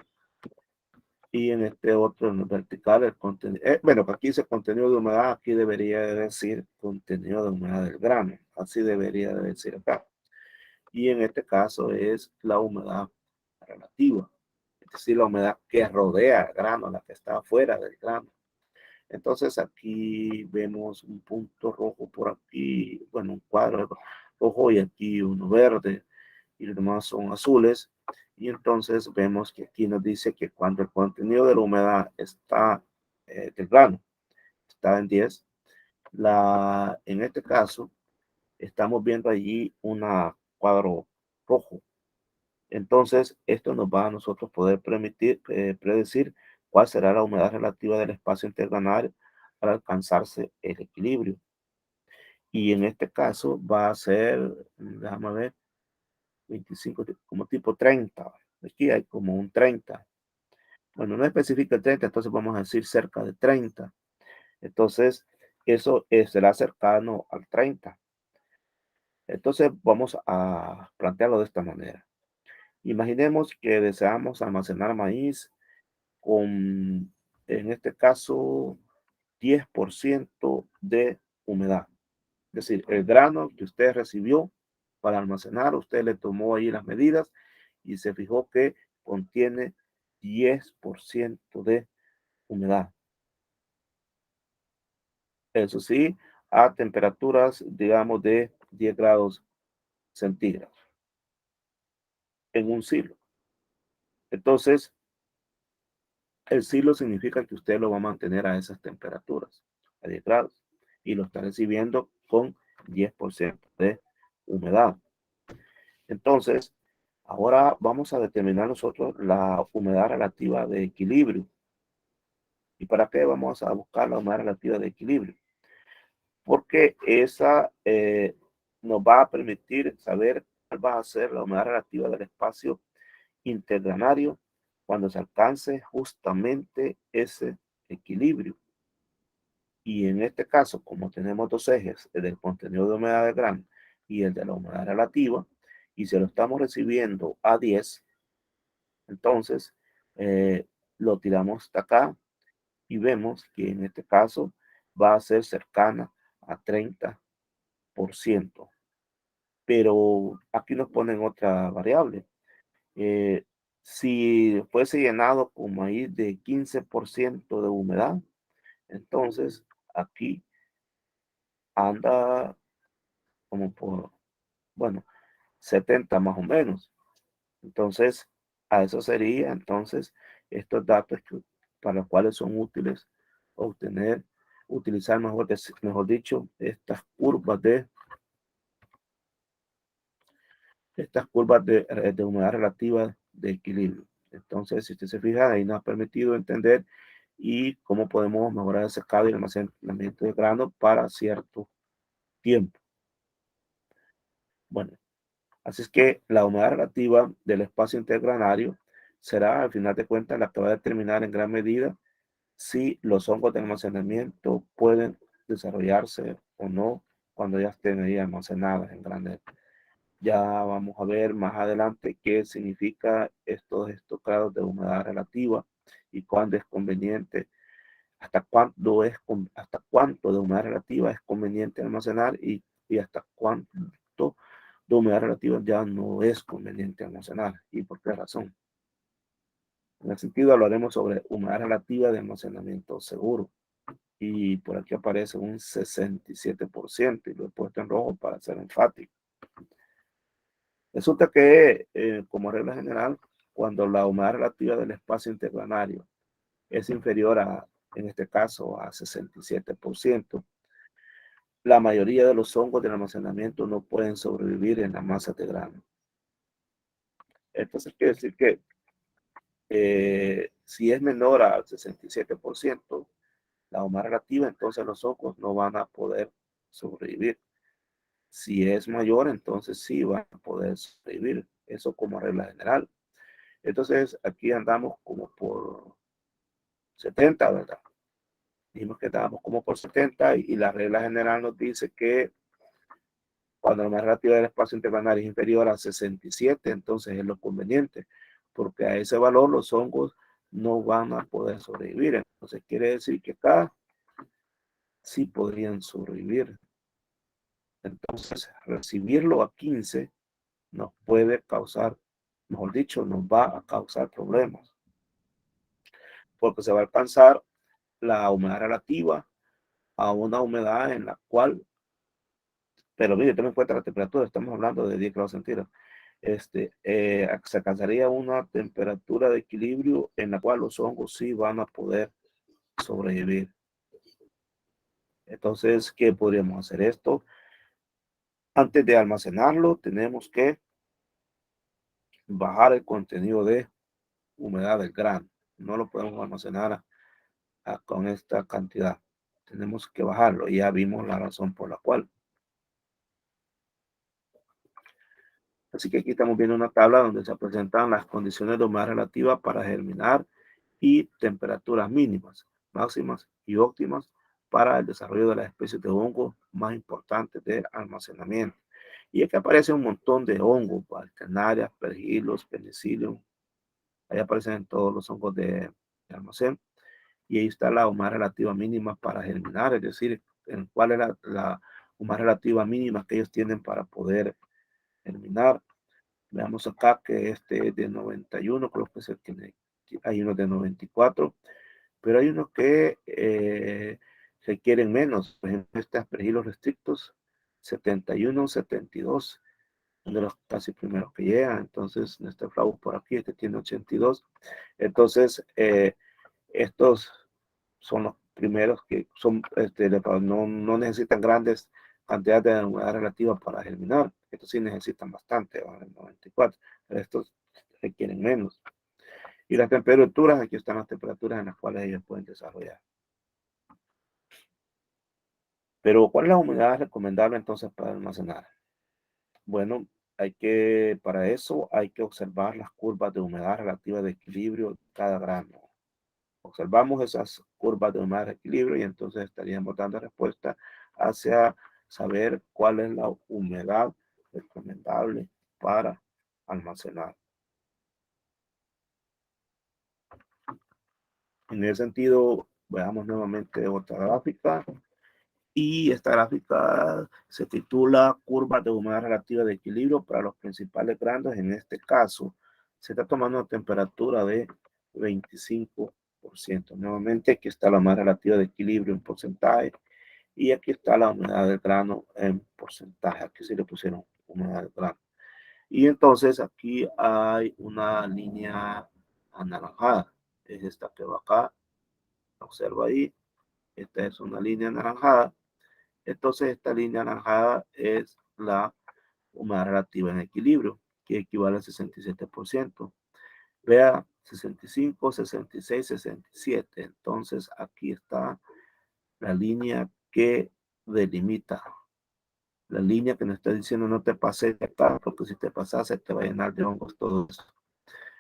y en este otro, en el vertical, el contenido. Bueno, aquí dice contenido de humedad, aquí debería decir contenido de humedad del grano. Así debería de decir acá. Y en este caso es la humedad relativa, es decir, la humedad que rodea el grano, la que está afuera del grano. Entonces aquí vemos un punto rojo por aquí, bueno, un cuadro rojo y aquí uno verde y los demás son azules. Y entonces vemos que aquí nos dice que cuando el contenido de la humedad está del grano está en 10, en este caso estamos viendo allí un cuadro rojo. Entonces, esto nos va a nosotros poder permitir predecir cuál será la humedad relativa del espacio intergranario para alcanzarse el equilibrio. Y en este caso va a ser, déjame ver, 25, como tipo 30. Aquí hay como un 30. Bueno, no especifica el 30, entonces vamos a decir cerca de 30. Entonces, eso será cercano al 30. Entonces, vamos a plantearlo de esta manera. Imaginemos que deseamos almacenar maíz con, en este caso, 10% de humedad. Es decir, el grano que usted recibió para almacenar, usted le tomó ahí las medidas y se fijó que contiene 10% de humedad. Eso sí, a temperaturas, digamos, de 10 grados centígrados en un silo. Entonces, El siglo significa que usted lo va a mantener a esas temperaturas, a 10 grados, y lo está recibiendo con 10% de humedad. Entonces, ahora vamos a determinar nosotros la humedad relativa de equilibrio. ¿Y para qué vamos a buscar la humedad relativa de equilibrio? Porque esa nos va a permitir saber cuál va a ser la humedad relativa del espacio intergranario cuando se alcance justamente ese equilibrio. Y en este caso, como tenemos dos ejes, el del contenido de humedad del grano y el de la humedad relativa, y se lo estamos recibiendo a 10, entonces lo tiramos hasta acá y vemos que en este caso va a ser cercana a 30%. Pero aquí nos ponen otra variable. Si fuese llenado con maíz de 15% de humedad, entonces aquí anda como por, bueno, 70 más o menos. Entonces, a eso sería entonces estos datos para los cuales son útiles obtener, utilizar mejor dicho, estas curvas de humedad relativa de equilibrio. Entonces, si usted se fija, ahí nos ha permitido entender y cómo podemos mejorar el secado y el almacenamiento de grano para cierto tiempo. Bueno, así es que la humedad relativa del espacio intergranario será, al final de cuentas, la que va a determinar en gran medida si los hongos de almacenamiento pueden desarrollarse o no cuando ya estén ahí almacenadas en grandes. Ya vamos a ver más adelante qué significa estos grados de humedad relativa y cuándo es conveniente, hasta cuánto de humedad relativa es conveniente almacenar y hasta cuánto de humedad relativa ya no es conveniente almacenar y por qué razón. En ese sentido hablaremos sobre humedad relativa de almacenamiento seguro. Y por aquí aparece un 67% y lo he puesto en rojo para ser enfático. Resulta que, como regla general, cuando la humedad relativa del espacio intergranario es inferior a, en este caso, a 67%, la mayoría de los hongos del almacenamiento no pueden sobrevivir en la masa de grano. Entonces, quiere decir que si es menor al 67%, la humedad relativa, entonces los hongos no van a poder sobrevivir. Si es mayor, entonces sí van a poder sobrevivir. Eso como regla general. Entonces, aquí andamos como por 70, ¿verdad? Dijimos que estábamos como por 70 y la regla general nos dice que cuando la humedad relativa del espacio intergranario es inferior a 67, entonces es lo conveniente, porque a ese valor los hongos no van a poder sobrevivir. Entonces, quiere decir que acá sí podrían sobrevivir. Entonces, recibirlo a 15 nos puede causar, mejor dicho, nos va a causar problemas, porque se va a alcanzar la humedad relativa a una humedad en la cual, pero mire, ten en cuenta la temperatura, estamos hablando de 10 grados centígrados, se alcanzaría una temperatura de equilibrio en la cual los hongos sí van a poder sobrevivir. Entonces, ¿qué podríamos hacer esto? Antes de almacenarlo, tenemos que bajar el contenido de humedad del grano. No lo podemos almacenar con esta cantidad. Tenemos que bajarlo y ya vimos la razón por la cual. Así que aquí estamos viendo una tabla donde se presentan las condiciones de humedad relativa para germinar y temperaturas mínimas, máximas y óptimas para el desarrollo de las especies de hongos más importantes de almacenamiento. Y aquí aparece un montón de hongos, Valcanarias, pergilos, penicillium. Ahí aparecen todos los hongos de almacén. Y ahí está la humedad relativa mínima para germinar, es decir, en cuál es la humedad relativa mínima que ellos tienen para poder germinar. Veamos acá que este es de 91, creo que es el que hay unos de 94, pero hay unos que requieren menos. Por ejemplo, este aspergillus restrictus, 71, 72, uno de los casi primeros que llegan. Entonces, este Flavus por aquí, este tiene 82. Entonces, Estos son los primeros que son, no necesitan grandes cantidades de humedad relativa para germinar. Estos sí necesitan bastante, el 94. Estos requieren menos. Y las temperaturas, aquí están las temperaturas en las cuales ellos pueden desarrollar. Pero, ¿cuál es la humedad recomendable entonces para almacenar? Bueno, para eso hay que observar las curvas de humedad relativa de equilibrio de cada grano. Observamos esas curvas de humedad de equilibrio y entonces estaríamos dando respuesta hacia saber cuál es la humedad recomendable para almacenar. En ese sentido, veamos nuevamente otra gráfica. Y esta gráfica se titula Curvas de humedad relativa de equilibrio para los principales granos. En este caso, se está tomando una temperatura de 25%. Nuevamente, aquí está la humedad relativa de equilibrio en porcentaje. Y aquí está la humedad del grano en porcentaje. Aquí se le pusieron humedad del grano. Y entonces aquí hay una línea anaranjada. Es esta que va acá. Observa ahí. Esta es una línea anaranjada. Entonces, esta línea anaranjada es la humedad relativa en equilibrio, que equivale al 67%. Vea, 65, 66, 67. Entonces, aquí está la línea que delimita. La línea que nos está diciendo no te pases de acá, porque si te pasas se te va a llenar de hongos todo eso.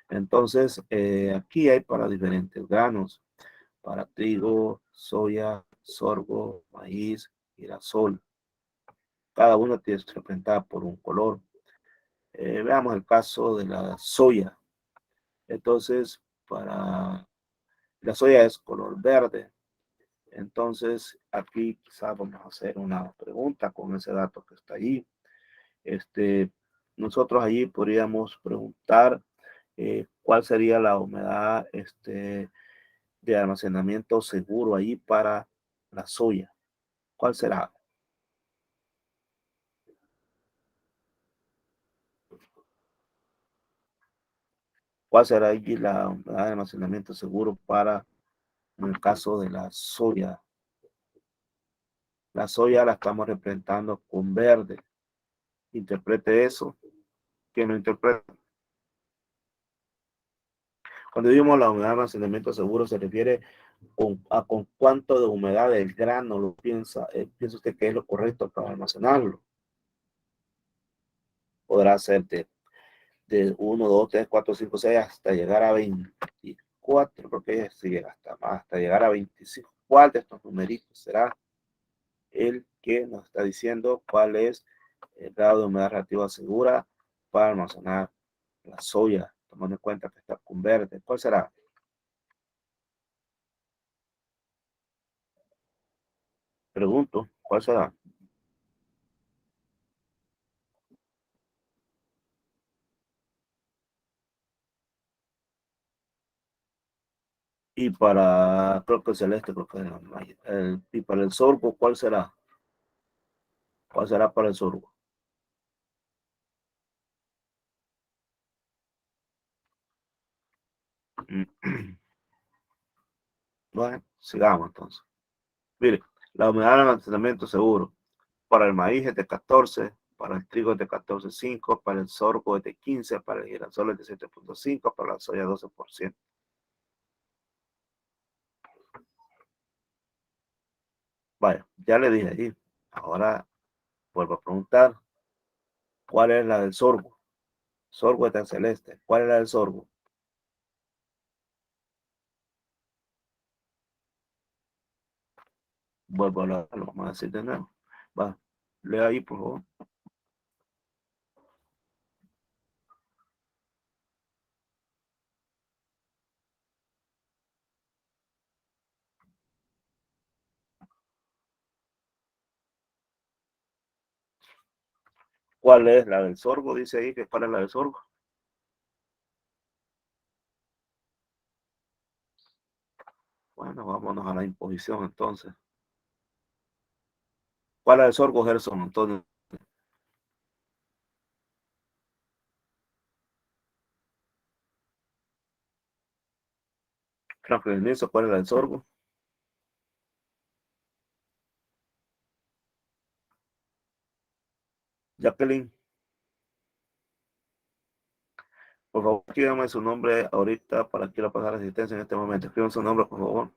Entonces, aquí hay para diferentes granos, para trigo, soya, sorgo, maíz, girasol. Cada una tiene representada por un color. Veamos el caso de la soya. Entonces, para la soya es color verde. Entonces, aquí quizás vamos a hacer una pregunta con ese dato que está allí. Nosotros allí podríamos preguntar cuál sería la humedad de almacenamiento seguro allí para la soya. ¿Cuál será? ¿Cuál será allí la humedad de almacenamiento seguro para en el caso de la soya? La soya la estamos representando con verde. Interprete eso. ¿Quién lo interpreta? Cuando decimos la humedad de almacenamiento seguro se refiere con cuánto de humedad del grano lo piensa usted que es lo correcto para almacenarlo. Podrá ser de 1, 2, 3, 4, 5, 6 hasta llegar a 24, porque sigue hasta más, hasta llegar a 25. ¿Cuál de estos numeritos será el que nos está diciendo cuál es el grado de humedad relativa segura para almacenar la soya, tomando en cuenta que está con verde? ¿Cuál será? Pregunto, ¿cuál será? Y para, creo que el celeste, creo que y para el sorgo, ¿cuál será? ¿Cuál será para el sorgo? Bueno, sigamos entonces. Mire, la humedad de almacenamiento seguro para el maíz es de 14, para el trigo es de 14,5, para el sorgo es de 15, para el girasol es de 7,5, para la soya 12%. Vaya, ya le dije ahí. Ahora vuelvo a preguntar, ¿cuál es la del sorgo? Sorgo está en celeste. ¿Cuál es la del sorgo? Vuelvo a hablar, lo vamos a decir de nuevo. Va, lea ahí, por favor. ¿Cuál es la del sorgo? Dice ahí que cuál es la del sorgo. Bueno, vámonos a la imposición entonces. ¿Cuál es el sorgo, Gerson Antonio? Franklin Nilsson, ¿cuál era el sorgo? Jacqueline, por favor, escríbame su nombre ahorita para que quiera pasar asistencia en este momento. Escriban su nombre, por favor.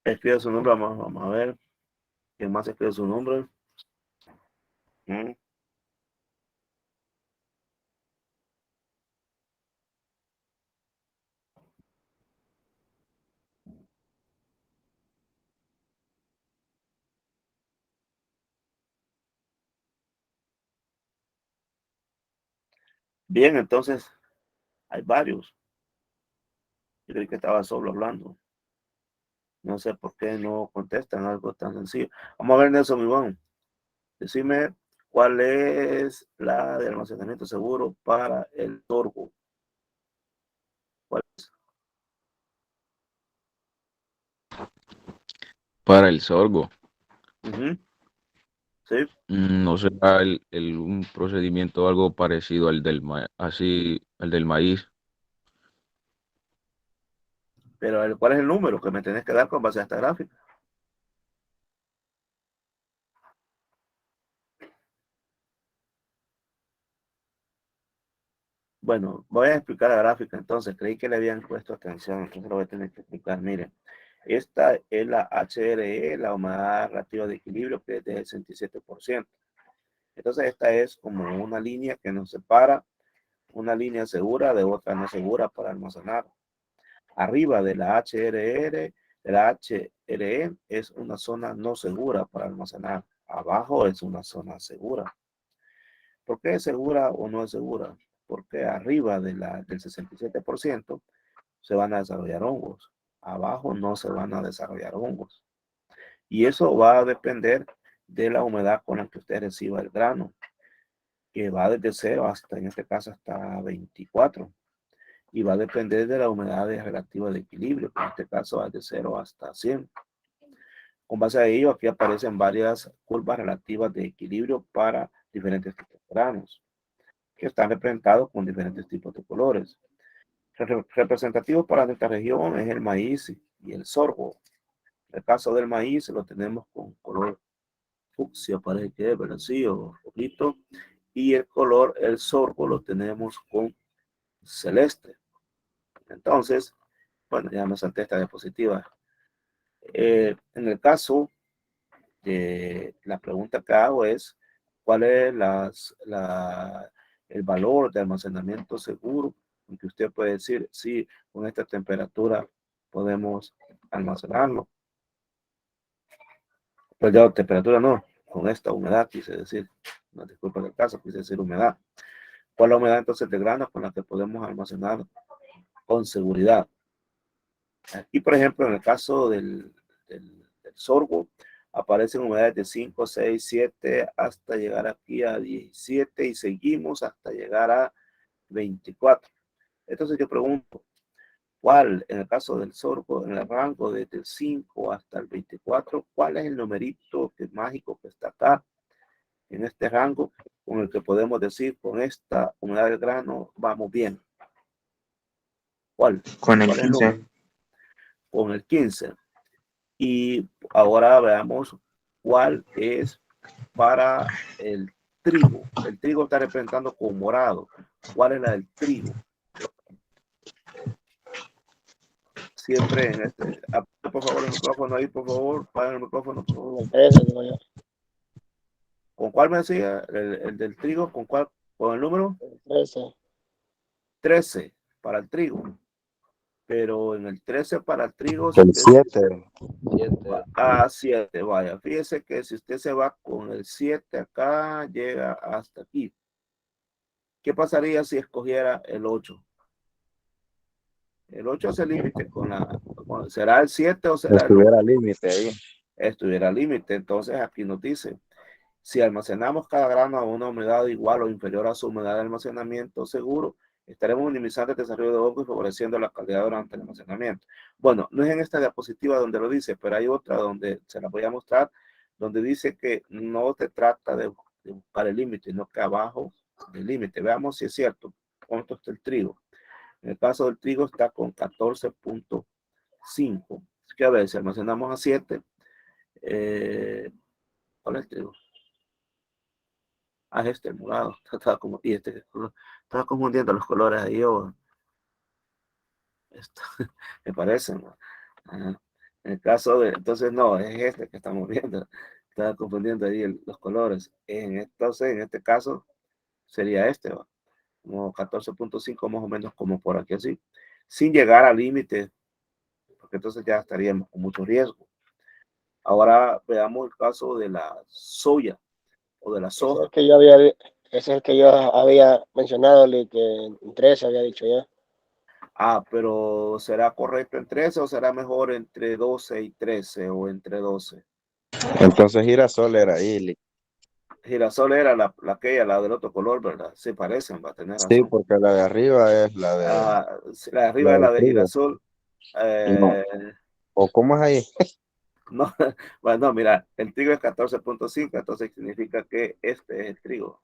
Escribe su nombre, vamos a ver. ¿Quién más escribe su nombre? Bien, entonces, hay varios. Yo creí que estaba solo hablando. No sé por qué no contestan algo tan sencillo. Vamos a ver, Nelson Iván. Decime cuál es la de almacenamiento seguro para el sorgo. ¿Cuál es? Para el sorgo. Sí. ¿No será un procedimiento algo parecido al del maíz? Pero ¿cuál es el número que me tenés que dar con base a esta gráfica? Bueno, voy a explicar la gráfica entonces. Creí que le habían puesto atención, entonces lo voy a tener que explicar. Miren, esta es la HRE, la humedad relativa de equilibrio, que es de 67%. Entonces esta es como una línea que nos separa una línea segura de otra no segura para almacenar. Arriba de la HRE es una zona no segura para almacenar. Abajo es una zona segura. ¿Por qué es segura o no es segura? Porque arriba del 67% se van a desarrollar hongos. Abajo no se van a desarrollar hongos. Y eso va a depender de la humedad con la que usted reciba el grano, que va desde 0 hasta, en este caso, hasta 24. Y va a depender de la humedad relativa de equilibrio, que en este caso va de 0 hasta 100. Con base a ello, aquí aparecen varias curvas relativas de equilibrio para diferentes tipos de granos, que están representados con diferentes tipos de colores. Representativos para nuestra región es el maíz y el sorgo. En el caso del maíz lo tenemos con color fucsia, parece que es, ¿verdad? Sí, o rojito. Y el sorgo lo tenemos con celeste. Entonces, bueno, ya me salté esta diapositiva. En el caso de la pregunta que hago es, ¿cuál es el valor de almacenamiento seguro? Porque usted puede decir, sí, con esta temperatura podemos almacenarlo. Pues ya, temperatura no, con esta humedad, quise decir. No, disculpa el caso, quise decir humedad. ¿Cuál es la humedad entonces de grano con la que podemos almacenar con seguridad? Aquí, por ejemplo, en el caso del sorgo, aparecen humedades de 5, 6, 7, hasta llegar aquí a 17 y seguimos hasta llegar a 24. Entonces yo pregunto, ¿cuál, en el caso del sorgo, en el rango desde el 5 hasta el 24, cuál es el numerito mágico que está acá, en este rango, con el que podemos decir, con esta humedad del grano, vamos bien? ¿Cuál? Con el ¿Cuál es 15. Con el 15. Y ahora veamos cuál es para el trigo. El trigo está representando con morado. ¿Cuál es la del trigo? Siempre en este. Por favor, el micrófono ahí, por favor. Paguen el micrófono, por favor. ¿Con cuál me decía? El del trigo, ¿con cuál? ¿Con el número? 13. 13 para el trigo. Pero en el 13 para el trigo. El 7. A 7, vaya. Fíjese que si usted se va con el 7 acá, llega hasta aquí. ¿Qué pasaría si escogiera el 8? El 8 es el límite ¿será el 7 o será el 8? Estuviera al límite ahí. Estuviera al límite. Entonces aquí nos dice, si almacenamos cada grano a una humedad igual o inferior a su humedad de almacenamiento seguro, estaremos minimizando el desarrollo de hongos y favoreciendo la calidad durante el almacenamiento. Bueno, no es en esta diapositiva donde lo dice, pero hay otra donde se la voy a mostrar, donde dice que no se trata de buscar el límite, no que abajo del límite. Veamos si es cierto. ¿Cuánto está el trigo? En el caso del trigo está con 14.5. Así que a ver, si almacenamos a 7, ¿cuál es el trigo? Ah, el morado. Y estaba confundiendo los colores ahí. Esto, me parece, ¿no? En el caso de, entonces no, es este que estamos viendo. Estaba confundiendo ahí los colores. Entonces, en este caso, sería este, ¿va? Como 14.5 más o menos, como por aquí así, sin llegar al límite, porque entonces ya estaríamos con mucho riesgo. Ahora veamos el caso de la soya o de la soja. Ese es el que yo había mencionado, que en 13 había dicho ya. Ah, pero ¿será correcto en 13 o será mejor entre 12 y 13 o entre 12? Entonces girasol era ahí. Girasol era la del otro color, ¿verdad? Se parecen, va a tener Sí, razón. porque la de arriba es la de La de arriba es la de trigo. girasol. No. ¿O cómo es ahí? No, bueno, mira, el trigo es 14.5, entonces significa que este es el trigo.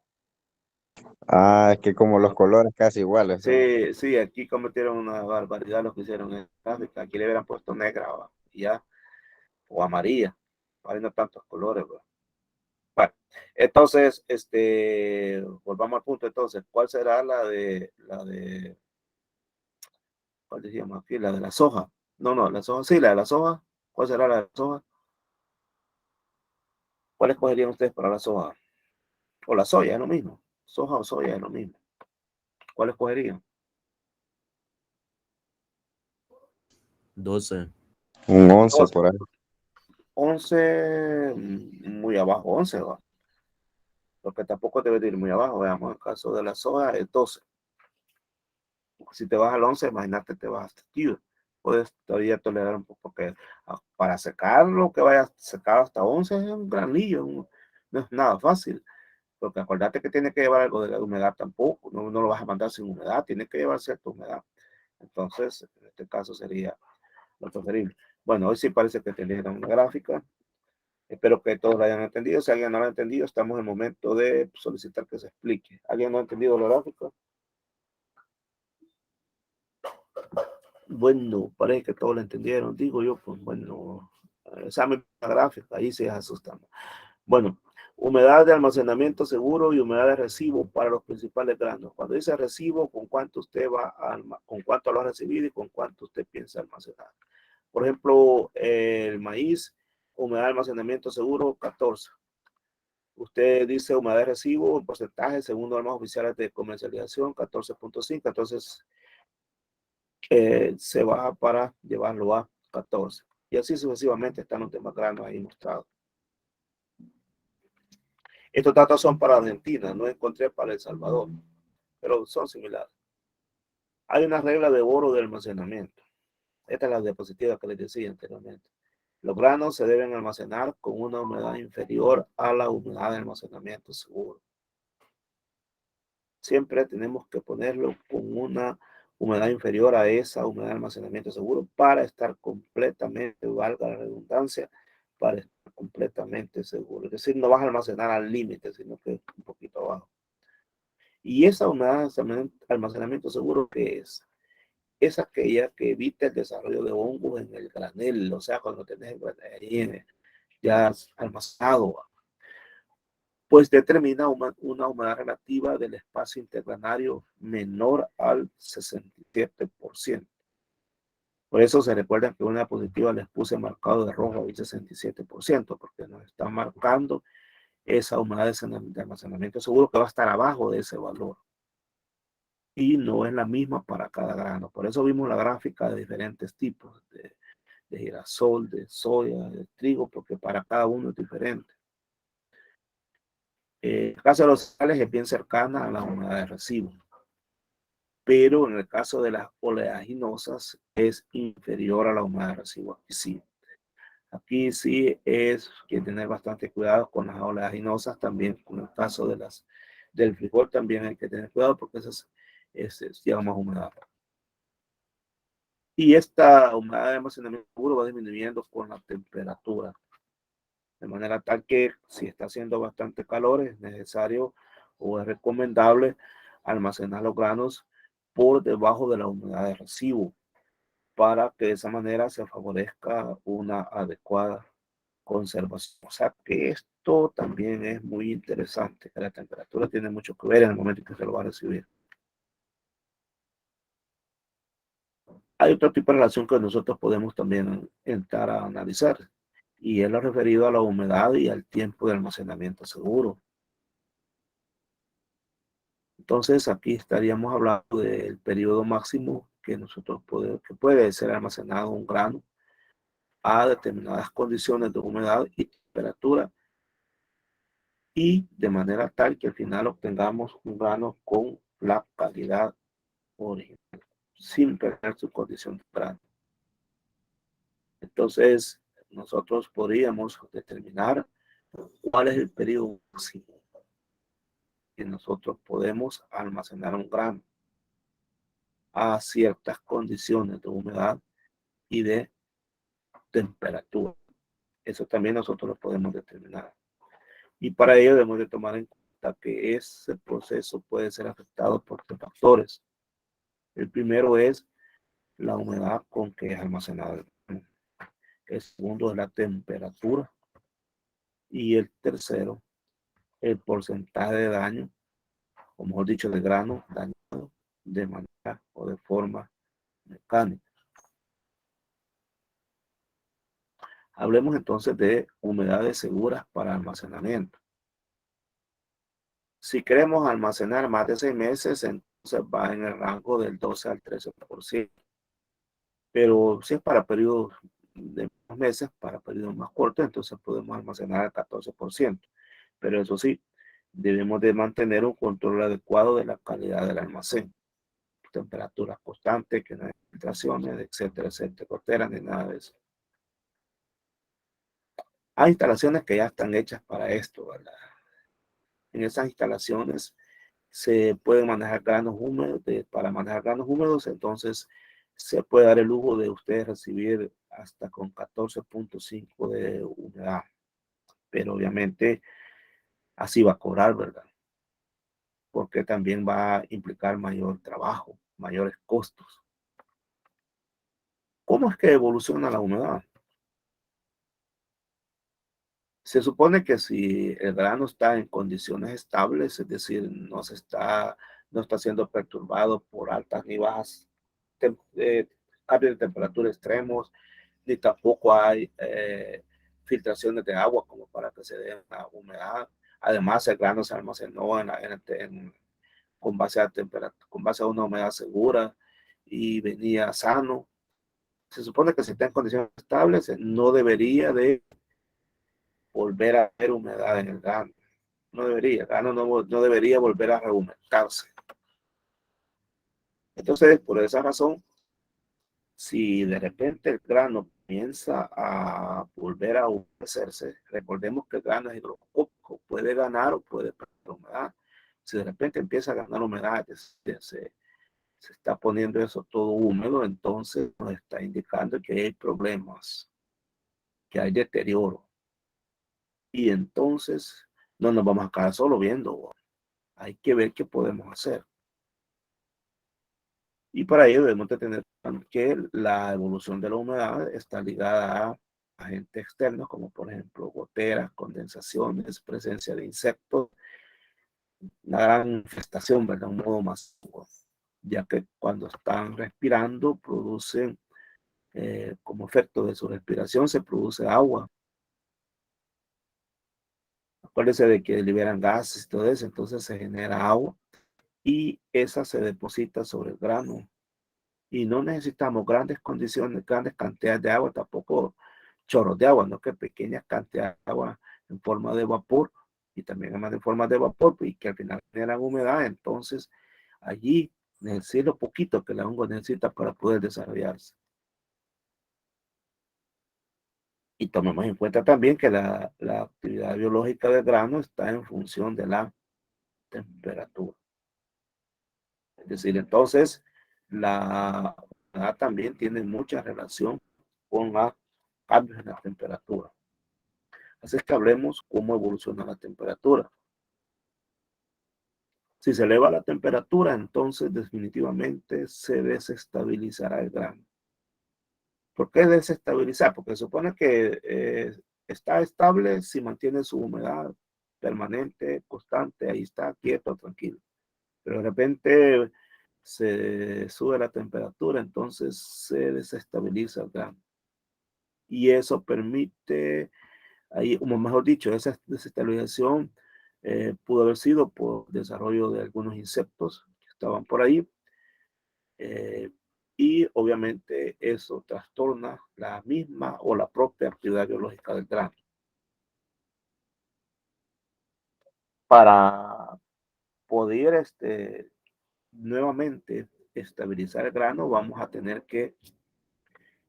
Ah, es que como los colores casi iguales. Sí, sí, aquí cometieron una barbaridad lo que hicieron en África. Aquí le hubieran puesto negra, ¿va? Y ya, o amarilla, hay no tantos colores, ¿va? Bueno, entonces, volvamos al punto. Entonces, ¿cuál será ¿cuál decíamos aquí? La de la soja. No, la soja, sí, la de la soja. ¿Cuál será la de la soja? ¿Cuál escogerían ustedes para la soja? O la soya, es lo mismo. Soja o soya es lo mismo. ¿Cuál escogerían? 12. Un 11 12. por ahí. 11, muy abajo, 11, ¿va? Porque tampoco debe ir muy abajo. Veamos, el caso de la soja es 12. Si te vas al 11, imagínate, te vas hasta aquí. Puedes todavía tolerar un poco, porque para secar lo que vaya a secar hasta 11 es un granillo, no es nada fácil. Porque acordate que tiene que llevar algo de la humedad tampoco, no lo vas a mandar sin humedad, tiene que llevar cierta humedad. Entonces, en este caso sería lo preferible. Bueno, hoy sí parece que tenían una gráfica. Espero que todos lo hayan entendido. Si alguien no lo ha entendido, estamos en el momento de solicitar que se explique. ¿Alguien no ha entendido la gráfica? Bueno, parece que todos lo entendieron. Digo yo, pues bueno, examen la gráfica, ahí se asustan. Bueno, humedad de almacenamiento seguro y humedad de recibo para los principales granos. Cuando dice recibo, ¿con cuánto usted con cuánto lo ha recibido y con cuánto usted piensa almacenar? Por ejemplo, el maíz, humedad de almacenamiento seguro, 14. Usted dice humedad de recibo, porcentaje, según normas oficiales de comercialización, 14.5. Entonces, se baja para llevarlo a 14. Y así sucesivamente están los demás granos ahí mostrados. Estos datos son para Argentina, no encontré para El Salvador, pero son similares. Hay una regla de oro de almacenamiento. Esta es la diapositiva que les decía anteriormente. Los granos se deben almacenar con una humedad inferior a la humedad de almacenamiento seguro. Siempre tenemos que ponerlo con una humedad inferior a esa humedad de almacenamiento seguro para estar completamente, valga la redundancia, para estar completamente seguro. Es decir, no vas a almacenar al límite, sino que un poquito abajo. Y esa humedad de almacenamiento seguro, ¿qué es? Es aquella que evita el desarrollo de hongos en el granel, o sea, cuando tenés el granel ya almacenado, pues determina una humedad relativa del espacio intergranario menor al 67%. Por eso se recuerda que una diapositiva les puse marcado de rojo el 67%, porque nos está marcando esa humedad de almacenamiento seguro que va a estar abajo de ese valor. Y no es la misma para cada grano. Por eso vimos la gráfica de diferentes tipos de girasol, de soya, de trigo, porque para cada uno es diferente. El caso de los cereales es bien cercana a la humedad de recibo, pero en el caso de las oleaginosas es inferior a la humedad de recibo. Aquí sí es que tener bastante cuidado con las oleaginosas, también con el caso del frijol también hay que tener cuidado porque esas llevan más humedad. Y esta humedad de almacenamiento seguro va disminuyendo con la temperatura. de manera tal que si está haciendo bastante calor es necesario o es recomendable almacenar los granos por debajo de la humedad de recibo para que de esa manera se favorezca una adecuada conservación. O sea que esto también es muy interesante, que la temperatura tiene mucho que ver en el momento en que se lo va a recibir. Hay otro tipo de relación que nosotros podemos también entrar a analizar y es lo referido a la humedad y al tiempo de almacenamiento seguro. Entonces aquí estaríamos hablando del periodo máximo que que puede ser almacenado un grano a determinadas condiciones de humedad y temperatura y de manera tal que al final obtengamos un grano con la calidad original, sin perder su condición de grano. Entonces, nosotros podríamos determinar cuál es el periodo máximo que nosotros podemos almacenar un grano a ciertas condiciones de humedad y de temperatura. Eso también nosotros lo podemos determinar. Y para ello debemos de tomar en cuenta que ese proceso puede ser afectado por tres factores. El primero es la humedad con que es almacenado el grano. El segundo es la temperatura. Y el tercero, el porcentaje de daño, o mejor dicho, de grano dañado de manera o de forma mecánica. Hablemos entonces de humedades seguras para almacenamiento. Si queremos almacenar más de 6 meses, entonces va en el rango del 12 al 13%. Pero si es para periodos de más meses, para periodos más cortos, entonces podemos almacenar al 14%. Pero eso sí, debemos de mantener un control adecuado de la calidad del almacén. Temperaturas constantes, que no hay filtraciones, etcétera, etcétera, goteras ni nada de eso. Hay instalaciones que ya están hechas para esto, ¿verdad? En esas instalaciones se pueden manejar granos húmedos. Para manejar granos húmedos, entonces se puede dar el lujo de ustedes recibir hasta con 14.5 de humedad. Pero obviamente así va a cobrar, ¿verdad? Porque también va a implicar mayor trabajo, mayores costos. ¿Cómo es que evoluciona la humedad? Se supone que si el grano está en condiciones estables, es decir, no está siendo perturbado por altas ni bajas cambios de temperatura extremos, ni tampoco hay filtraciones de agua como para que se dé la humedad. Además, el grano se almacenó con base a una humedad segura y venía sano. Se supone que si está en condiciones estables, no debería de volver a haber humedad en el grano. No debería, el grano no debería volver a rehumedarse. Entonces, por esa razón, si de repente el grano comienza a volver a humedecerse, recordemos que el grano es hidrofóbico, puede ganar o puede perder humedad. Si de repente empieza a ganar humedad, se está poniendo eso todo húmedo, entonces nos está indicando que hay problemas, que hay deterioro. Y entonces no nos vamos a quedar solo viendo, hay que ver qué podemos hacer. Y para ello debemos de tener que la evolución de la humedad está ligada a agentes externos, como por ejemplo goteras, condensaciones, presencia de insectos, una gran infestación, ¿verdad? Un modo masivo, ya que cuando están respirando producen, como efecto de su respiración, se produce agua. Acuérdense de que liberan gases y todo eso, entonces se genera agua y esa se deposita sobre el grano. Y no necesitamos grandes condiciones, grandes cantidades de agua, tampoco chorros de agua, no que pequeñas cantidades de agua en forma de vapor y también además en forma de vapor y que al final generan humedad. Entonces allí necesita lo poquito que la hongo necesita para poder desarrollarse. Y tomemos en cuenta también que la actividad biológica del grano está en función de la temperatura. Es decir, entonces la humedad también tiene mucha relación con los cambios en la temperatura. Así es que hablemos cómo evoluciona la temperatura. Si se eleva la temperatura, entonces definitivamente se desestabilizará el grano. ¿Por qué desestabilizar? Porque se supone que está estable si mantiene su humedad permanente, constante, ahí está quieto, tranquilo. Pero de repente se sube la temperatura, entonces se desestabiliza el grano. Y eso permite, ahí, como mejor dicho, esa desestabilización pudo haber sido por desarrollo de algunos insectos que estaban por ahí. Y obviamente eso trastorna la misma o la propia actividad biológica del grano. Para poder nuevamente estabilizar el grano, vamos a tener que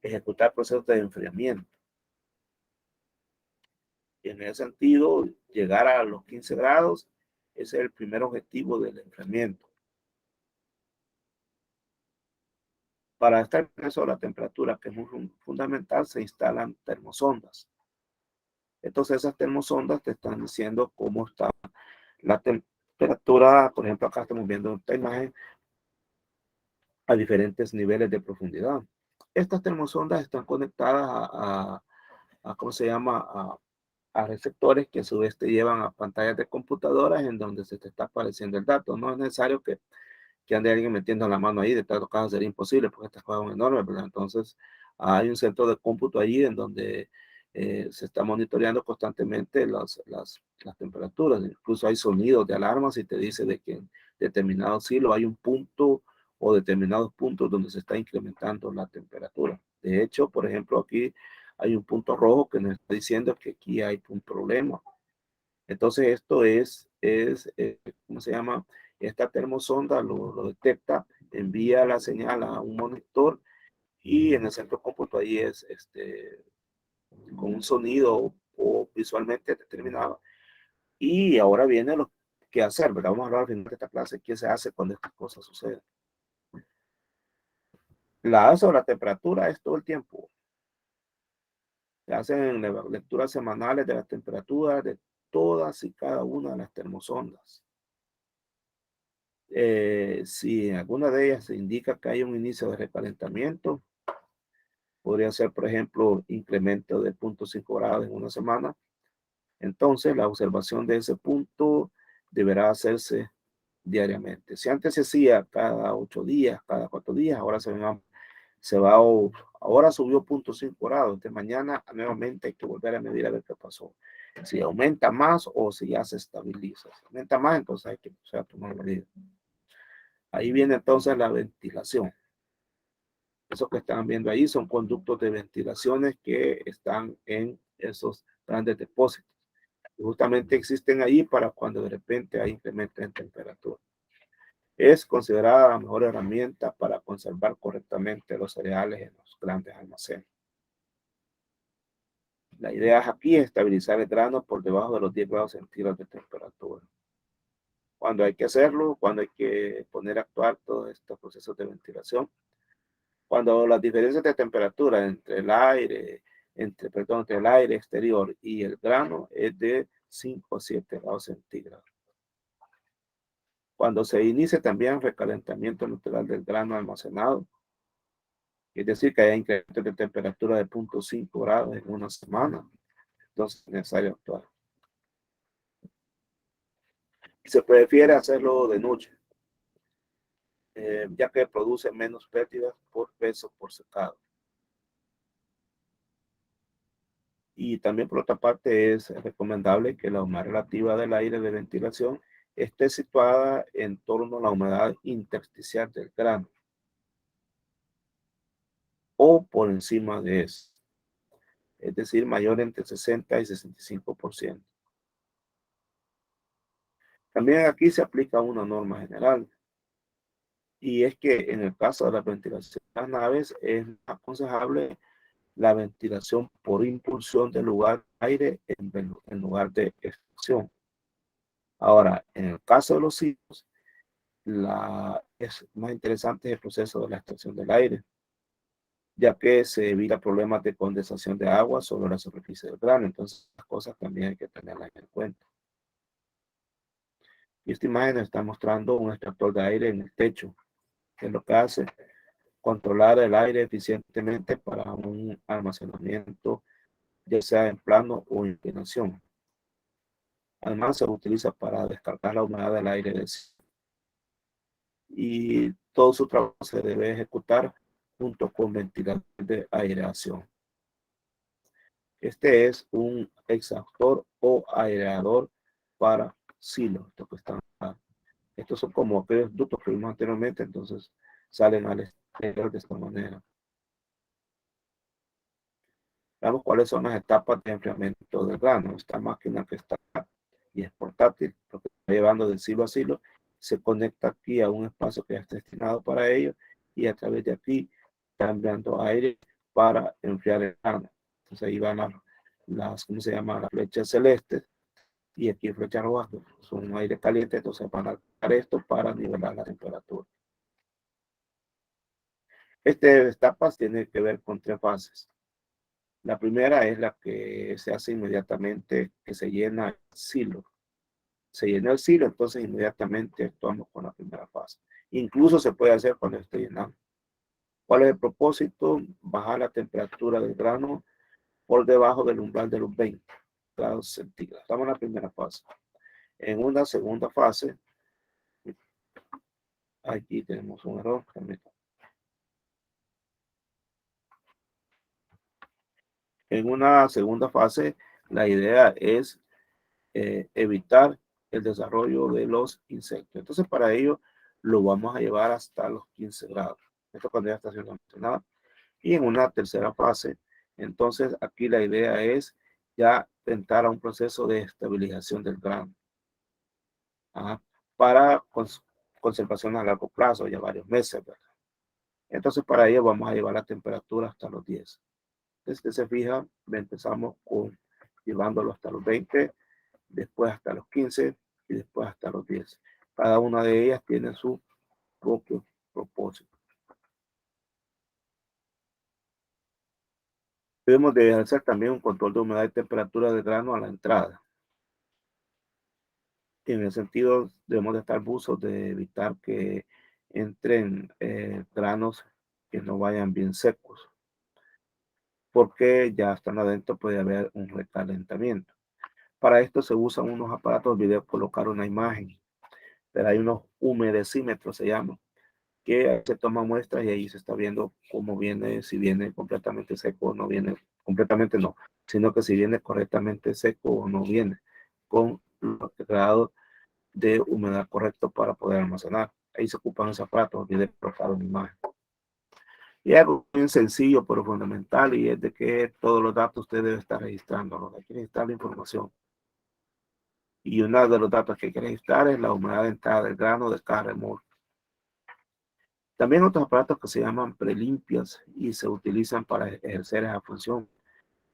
ejecutar procesos de enfriamiento. Y en ese sentido, llegar a los 15 grados es el primer objetivo del enfriamiento. Para estar en eso, la temperatura, que es muy fundamental, se instalan termosondas. Entonces esas termosondas te están diciendo cómo está la temperatura. Por ejemplo, acá estamos viendo esta imagen a diferentes niveles de profundidad. Estas termosondas están conectadas a ¿cómo se llama? A receptores que a su vez te llevan a pantallas de computadoras en donde se te está apareciendo el dato. No es necesario que ande alguien metiendo la mano ahí, de tal caso sería imposible porque estas cosas son enormes, ¿verdad? Entonces hay un centro de cómputo allí en donde se está monitoreando constantemente las temperaturas. Incluso hay sonidos de alarmas y te dice de que en determinado silo hay un punto o determinados puntos donde se está incrementando la temperatura. De hecho, por ejemplo, aquí hay un punto rojo que nos está diciendo que aquí hay un problema. Entonces esto ¿cómo se llama? Esta termosonda lo detecta, envía la señal a un monitor y en el centro cómputo ahí es con un sonido o visualmente determinado. Y ahora viene lo que hacer, ¿verdad? Vamos a hablar al final de esta clase, qué se hace cuando estas cosas suceden. Sobre la temperatura es todo el tiempo. Se hacen lecturas semanales de la temperatura de todas y cada una de las termosondas. Si en alguna de ellas se indica que hay un inicio de recalentamiento, podría ser, por ejemplo, incremento de 0.5 grados en una semana. Entonces, la observación de ese punto deberá hacerse diariamente. Si antes se hacía cada 8 días, cada 4 días, ahora ahora subió 0.5 grados. Entonces, mañana nuevamente hay que volver a medir a ver qué pasó. Si aumenta más o si ya se estabiliza. Si aumenta más, entonces hay que empezar a tomar medidas. Ahí viene entonces la ventilación. Eso que están viendo ahí son conductos de ventilaciones que están en esos grandes depósitos. Y justamente existen ahí para cuando de repente hay incremento en temperatura. Es considerada la mejor herramienta para conservar correctamente los cereales en los grandes almacenes. La idea aquí es estabilizar el grano por debajo de los 10 grados centígrados de temperatura. Cuando hay que hacerlo, cuando hay que poner a actuar todos estos procesos de ventilación, cuando las diferencias de temperatura entre el aire exterior y el grano es de 5 a 7 grados centígrados. Cuando se inicia también recalentamiento natural del grano almacenado, es decir, que haya incremento de temperatura de 0.5 grados en una semana, entonces es necesario actuar. Se prefiere hacerlo de noche, ya que produce menos pérdidas por peso por secado. Y también por otra parte es recomendable que la humedad relativa del aire de ventilación esté situada en torno a la humedad intersticial del grano o por encima de eso, es decir, mayor entre 60 y 65%. También aquí se aplica una norma general y es que en el caso de la ventilación de las naves es aconsejable la ventilación por impulsión del lugar de aire en lugar de extracción. Ahora, en el caso de los silos, es más interesante el proceso de la extracción del aire, ya que se evita problemas de condensación de agua sobre la superficie del grano. Entonces, las cosas también hay que tenerlas en cuenta. Y esta imagen está mostrando un extractor de aire en el techo, que es lo que hace controlar el aire eficientemente para un almacenamiento, ya sea en plano o inclinación. Además, se utiliza para descargar la humedad del aire del cielo. Y todo su trabajo se debe ejecutar junto con ventilador de aireación. Este es un exhaustor o aireador para silos. Estos son como aquellos ductos que vimos anteriormente, entonces salen al exterior de esta manera. Veamos cuáles son las etapas de enfriamiento del grano. Esta máquina que está y es portátil, lo que está llevando de silo a silo, se conecta aquí a un espacio que ya está destinado para ello y a través de aquí está enviando aire para enfriar el grano. Entonces ahí van las ¿cómo se llama? Las flechas celestes y aquí flechas rojas, son aire caliente, entonces van a dar esto para nivelar la temperatura. Este etapas tiene que ver con 3 fases. La primera es la que se hace inmediatamente, que se llena el silo. Se llena el silo, entonces inmediatamente actuamos con la primera fase. Incluso se puede hacer cuando esté llenando. ¿Cuál es el propósito? Bajar la temperatura del grano por debajo del umbral de los 20 grados centígrados. Estamos en la primera fase. En una segunda fase, aquí tenemos un error. En una segunda fase, la idea es evitar el desarrollo de los insectos. Entonces, para ello, lo vamos a llevar hasta los 15 grados. Esto cuando ya está siendo almacenado. Y en una tercera fase, entonces aquí la idea es ya entrar a un proceso de estabilización del grano. Para conservación a largo plazo, ya varios meses, ¿verdad? Entonces, para ello vamos a llevar la temperatura hasta los 10. Desde se fija, empezamos con llevándolo hasta los 20, después hasta los 15 y después hasta los 10. Cada una de ellas tiene su propio propósito. Debemos de hacer también un control de humedad y temperatura del grano a la entrada. En el sentido, debemos de estar buzos de evitar que entren granos que no vayan bien secos, porque ya están adentro, puede haber un recalentamiento. Para esto se usan unos aparatos, olvidé colocar una imagen, pero hay unos humedecímetros, se llaman, que se toman muestras y ahí se está viendo cómo viene, si viene completamente seco o no viene, completamente no, sino que si viene correctamente seco o no viene, con los grados de humedad correcto para poder almacenar. Ahí se ocupan esos aparatos, olvidé colocar una imagen. Y algo bien sencillo pero fundamental, y es de que todos los datos usted debe estar registrando, hay que registrar la información. Y uno de los datos que hay que registrar es la humedad de entrada del grano de cada remolque. También otros aparatos que se llaman prelimpias y se utilizan para ejercer esa función.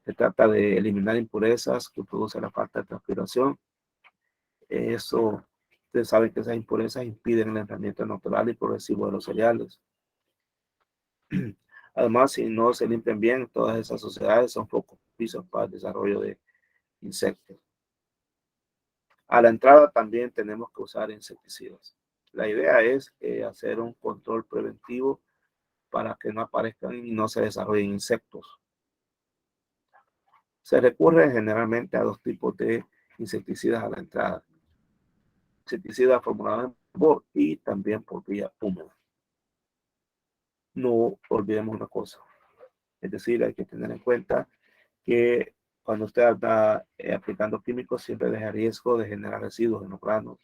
Se trata de eliminar impurezas que produce la falta de transpiración. Eso, ustedes saben que esas impurezas impiden el enfriamiento natural y progresivo de los cereales. Además, si no se limpian bien, todas esas suciedades son focos propicios para el desarrollo de insectos. A la entrada también tenemos que usar insecticidas. La idea es hacer un control preventivo para que no aparezcan y no se desarrollen insectos. Se recurre generalmente a 2 tipos de insecticidas a la entrada. Insecticidas formulados en vapor y también por vía húmeda. No olvidemos una cosa, es decir, hay que tener en cuenta que cuando usted está aplicando químicos siempre deja riesgo de generar residuos en los granos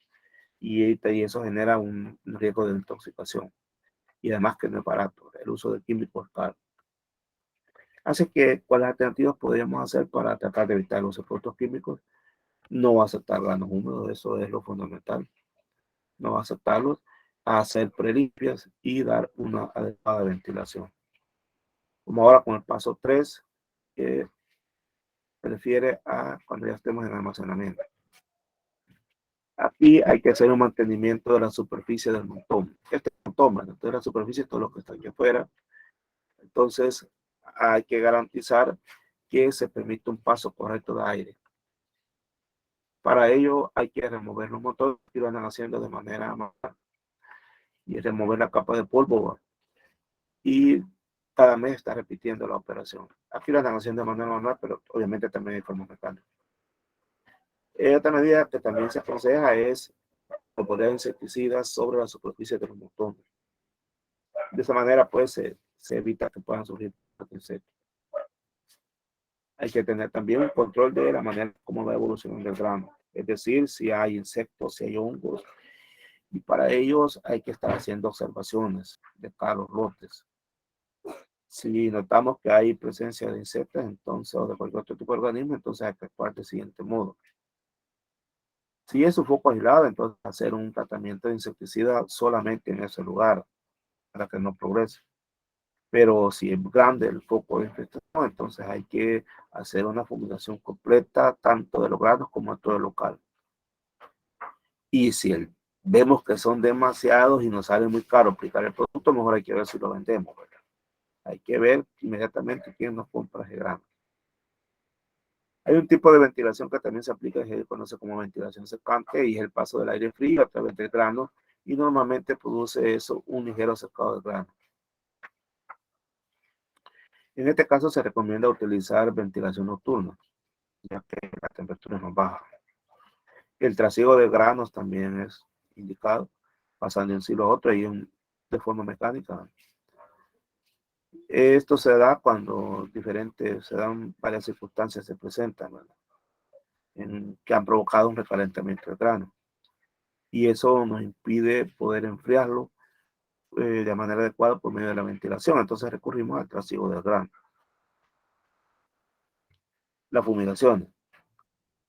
y eso genera un riesgo de intoxicación. Y además que no es barato, el uso de químicos es caro. Así que, ¿cuáles alternativas podríamos hacer para tratar de evitar los efectos químicos? No aceptar granos húmedos, eso es lo fundamental. No aceptarlos, hacer prelimpias y dar una adecuada ventilación. Como ahora con el paso 3, que se refiere a cuando ya estemos en almacenamiento. Aquí hay que hacer un mantenimiento de la superficie del montón. Este montón, entonces la superficie, todo lo que está aquí afuera, Entonces, hay que garantizar que se permite un paso correcto de aire. Para ello, hay que remover los motores que lo andan haciendo de manera manual y remover la capa de polvo. Y cada mes está repitiendo la operación. Aquí lo andan haciendo de manera manual, pero obviamente también hay forma mecánica. Otra medida que también se aconseja es poner insecticidas sobre la superficie de los motores. De esa manera, pues, se evita que puedan surgir insectos. Hay que tener también un control de la manera como va evolucionando el grano. Es decir, si hay insectos, si hay hongos. Y para ellos hay que estar haciendo observaciones de cada los lotes. Si notamos que hay presencia de insectos, entonces, o de cualquier otro tipo de organismo, entonces hay que actuar del siguiente modo. Si es un foco aislado, entonces hacer un tratamiento de insecticida solamente en ese lugar para que no progrese. Pero si es grande el foco de infestación, entonces hay que hacer una fumigación completa, tanto de los granos como de todo el local. Y si vemos que son demasiados y nos sale muy caro aplicar el producto, mejor hay que ver si lo vendemos, ¿verdad? Hay que ver inmediatamente quién nos compra ese grano. Hay un tipo de ventilación que también se aplica, que se conoce como ventilación secante, y es el paso del aire frío a través del grano, y normalmente produce eso un ligero secado del grano. En este caso se recomienda utilizar ventilación nocturna, ya que la temperatura es más baja. El trasiego de granos también es indicado, pasando de un silo a otro y de forma mecánica. Esto se da cuando se dan varias circunstancias se presentan, ¿verdad? Que han provocado un recalentamiento del grano. Y eso nos impide poder enfriarlo de manera adecuada por medio de la ventilación. Entonces recurrimos al trasiego del grano. La fumigación.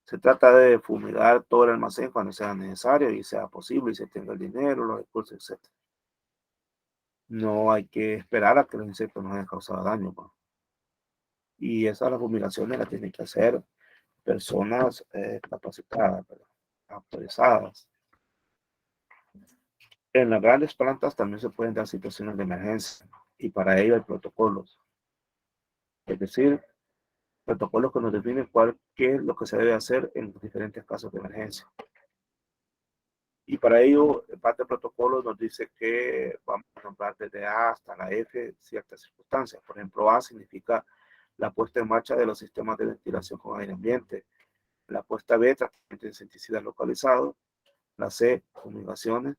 Se trata de fumigar todo el almacén cuando sea necesario y sea posible y se tenga el dinero, los recursos, etc. No hay que esperar a que los insectos nos hayan causado daño, ¿no? Y esas las fumigaciones las tienen que hacer personas capacitadas, autorizadas. En las grandes plantas también se pueden dar situaciones de emergencia y para ello hay protocolos. Es decir, protocolos que nos definen qué es lo que se debe hacer en los diferentes casos de emergencia. Y para ello, parte del protocolo nos dice que vamos a nombrar desde A hasta la F ciertas circunstancias. Por ejemplo, A significa la puesta en marcha de los sistemas de ventilación con aire ambiente. La puesta B, tratamiento de insecticidas localizados. La C, fumigaciones.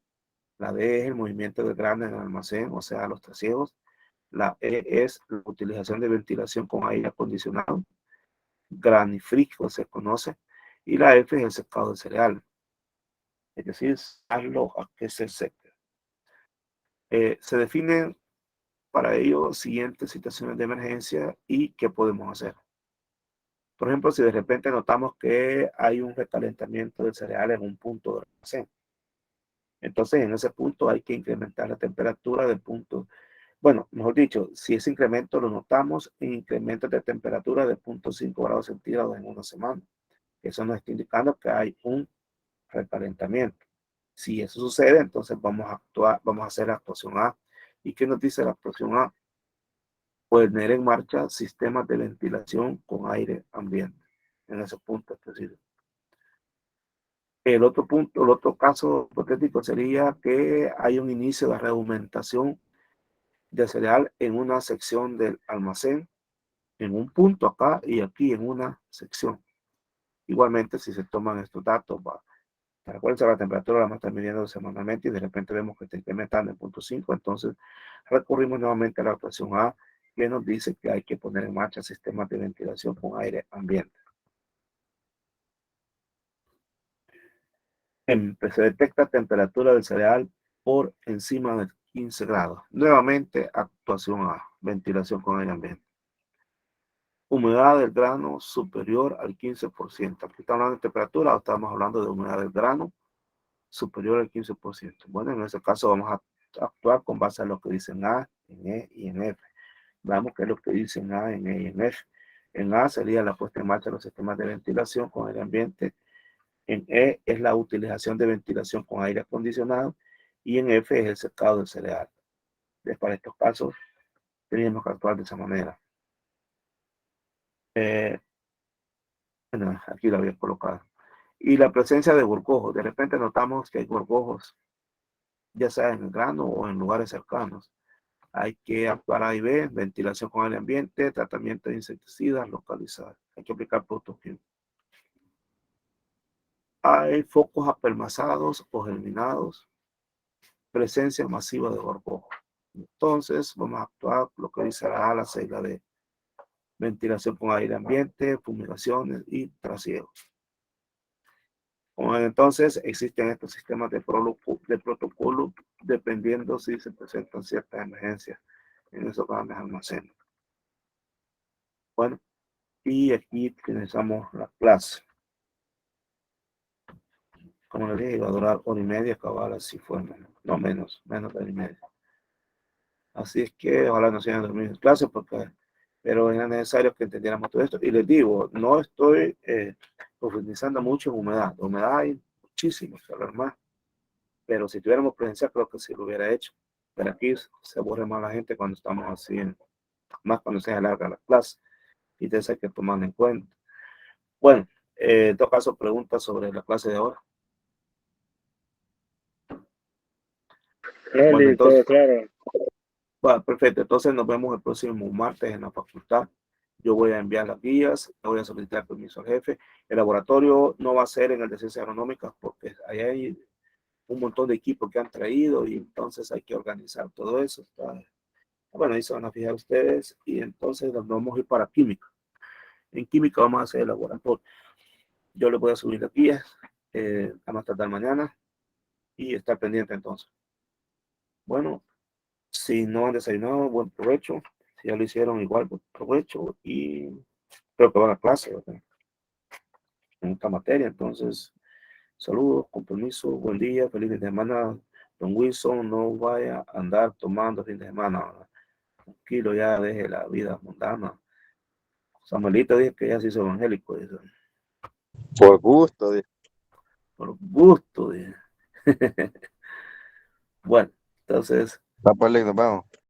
La D es el movimiento del grano en el almacén, o sea, los trasiegos. La E es la utilización de ventilación con aire acondicionado. Granifrío se conoce. Y la F es el secado del cereal. Es decir, darlo a que se seque. Se definen para ello siguientes situaciones de emergencia y qué podemos hacer. Por ejemplo, si de repente notamos que hay un recalentamiento del cereal en un punto del almacén, entonces en ese punto hay que incrementar la temperatura del punto. Bueno, mejor dicho, si ese incremento lo notamos en incrementos de temperatura de 0.5 grados centígrados en una semana. Eso nos está indicando que hay un recalentamiento. Si eso sucede, entonces vamos a hacer la actuación A. ¿Y qué nos dice la actuación A? Poner en marcha sistemas de ventilación con aire ambiente en ese punto específico. El otro caso hipotético sería que hay un inicio de reaumentación de cereal en una sección del almacén, en un punto acá y aquí en una sección. Igualmente, si se toman estos datos, recuerden, la temperatura la vamos a estar midiendo semanalmente y de repente vemos que está incrementando en 0.5, entonces recurrimos nuevamente a la actuación A, que nos dice que hay que poner en marcha sistemas de ventilación con aire ambiente. Se detecta temperatura del cereal por encima de 15 grados. Nuevamente, actuación A, ventilación con aire ambiente. Humedad del grano superior al 15%. Aquí estamos hablando de temperatura o estamos hablando de humedad del grano superior al 15%. Bueno, en ese caso vamos a actuar con base a lo que dicen A, en E y en F. Veamos qué es lo que dicen A, en E y en F. En A sería la puesta en marcha de los sistemas de ventilación con aire ambiente. En E es la utilización de ventilación con aire acondicionado. Y en F es el secado del cereal. Para estos casos Teníamos que actuar de esa manera. Bueno, aquí la había colocado. Y la presencia de gorgojos. De repente notamos que hay gorgojos, ya sea en el grano o en lugares cercanos. Hay que actuar A y B, ventilación con el ambiente, tratamiento de insecticidas, localizar. Hay que aplicar productos químicos. Hay focos apelmazados o germinados, presencia masiva de gorgojos. Entonces, vamos a actuar lo que dice la A, la C y la D. Ventilación con aire ambiente, fumigaciones y trasiego. Entonces, existen estos sistemas de protocolo dependiendo si se presentan ciertas emergencias en esos grandes almacenes. Bueno, y aquí finalizamos la clase. Como les dije, iba a durar 1 hora y media, cabal, así fue, no menos de 1 hora y media. Así es que ojalá no se hayan dormido en clase, pero era necesario que entendiéramos todo esto. Y les digo, no estoy profundizando mucho en humedad. De humedad hay muchísimo que hablar más. Pero si tuviéramos presencia, creo que sí lo hubiera hecho. Pero aquí se aburre más la gente cuando estamos así, más cuando se alarga la clase. Y entonces hay que tomarlo en cuenta. Bueno, en todo caso, preguntas sobre la clase de ahora. Bueno, entonces, claro. bueno, perfecto. Entonces nos vemos el próximo martes en la facultad. Yo voy a enviar las guías, le voy a solicitar permiso al jefe. El laboratorio no va a ser en el de ciencias agronómicas porque ahí hay un montón de equipos que han traído y entonces hay que organizar todo eso. Bueno, ahí se van a fijar ustedes y entonces nos vamos a ir para química. En química vamos a hacer el laboratorio. Yo les voy a subir las guías a más tardar mañana y estar pendiente entonces. Bueno, si no han desayunado, buen provecho. Si ya lo hicieron, igual, buen provecho. Y creo que van a clase, ¿verdad? En esta materia. Entonces, saludos, compromiso, buen día, feliz fin de semana. Don Wilson, no vaya a andar tomando fin de semana, ¿verdad? Tranquilo, ya deje la vida mundana. Samuelito dice que ya se hizo evangélico. Dice. Por gusto, dice. Por gusto. Dice. Bueno, entonces. Va por ley, nos vamos.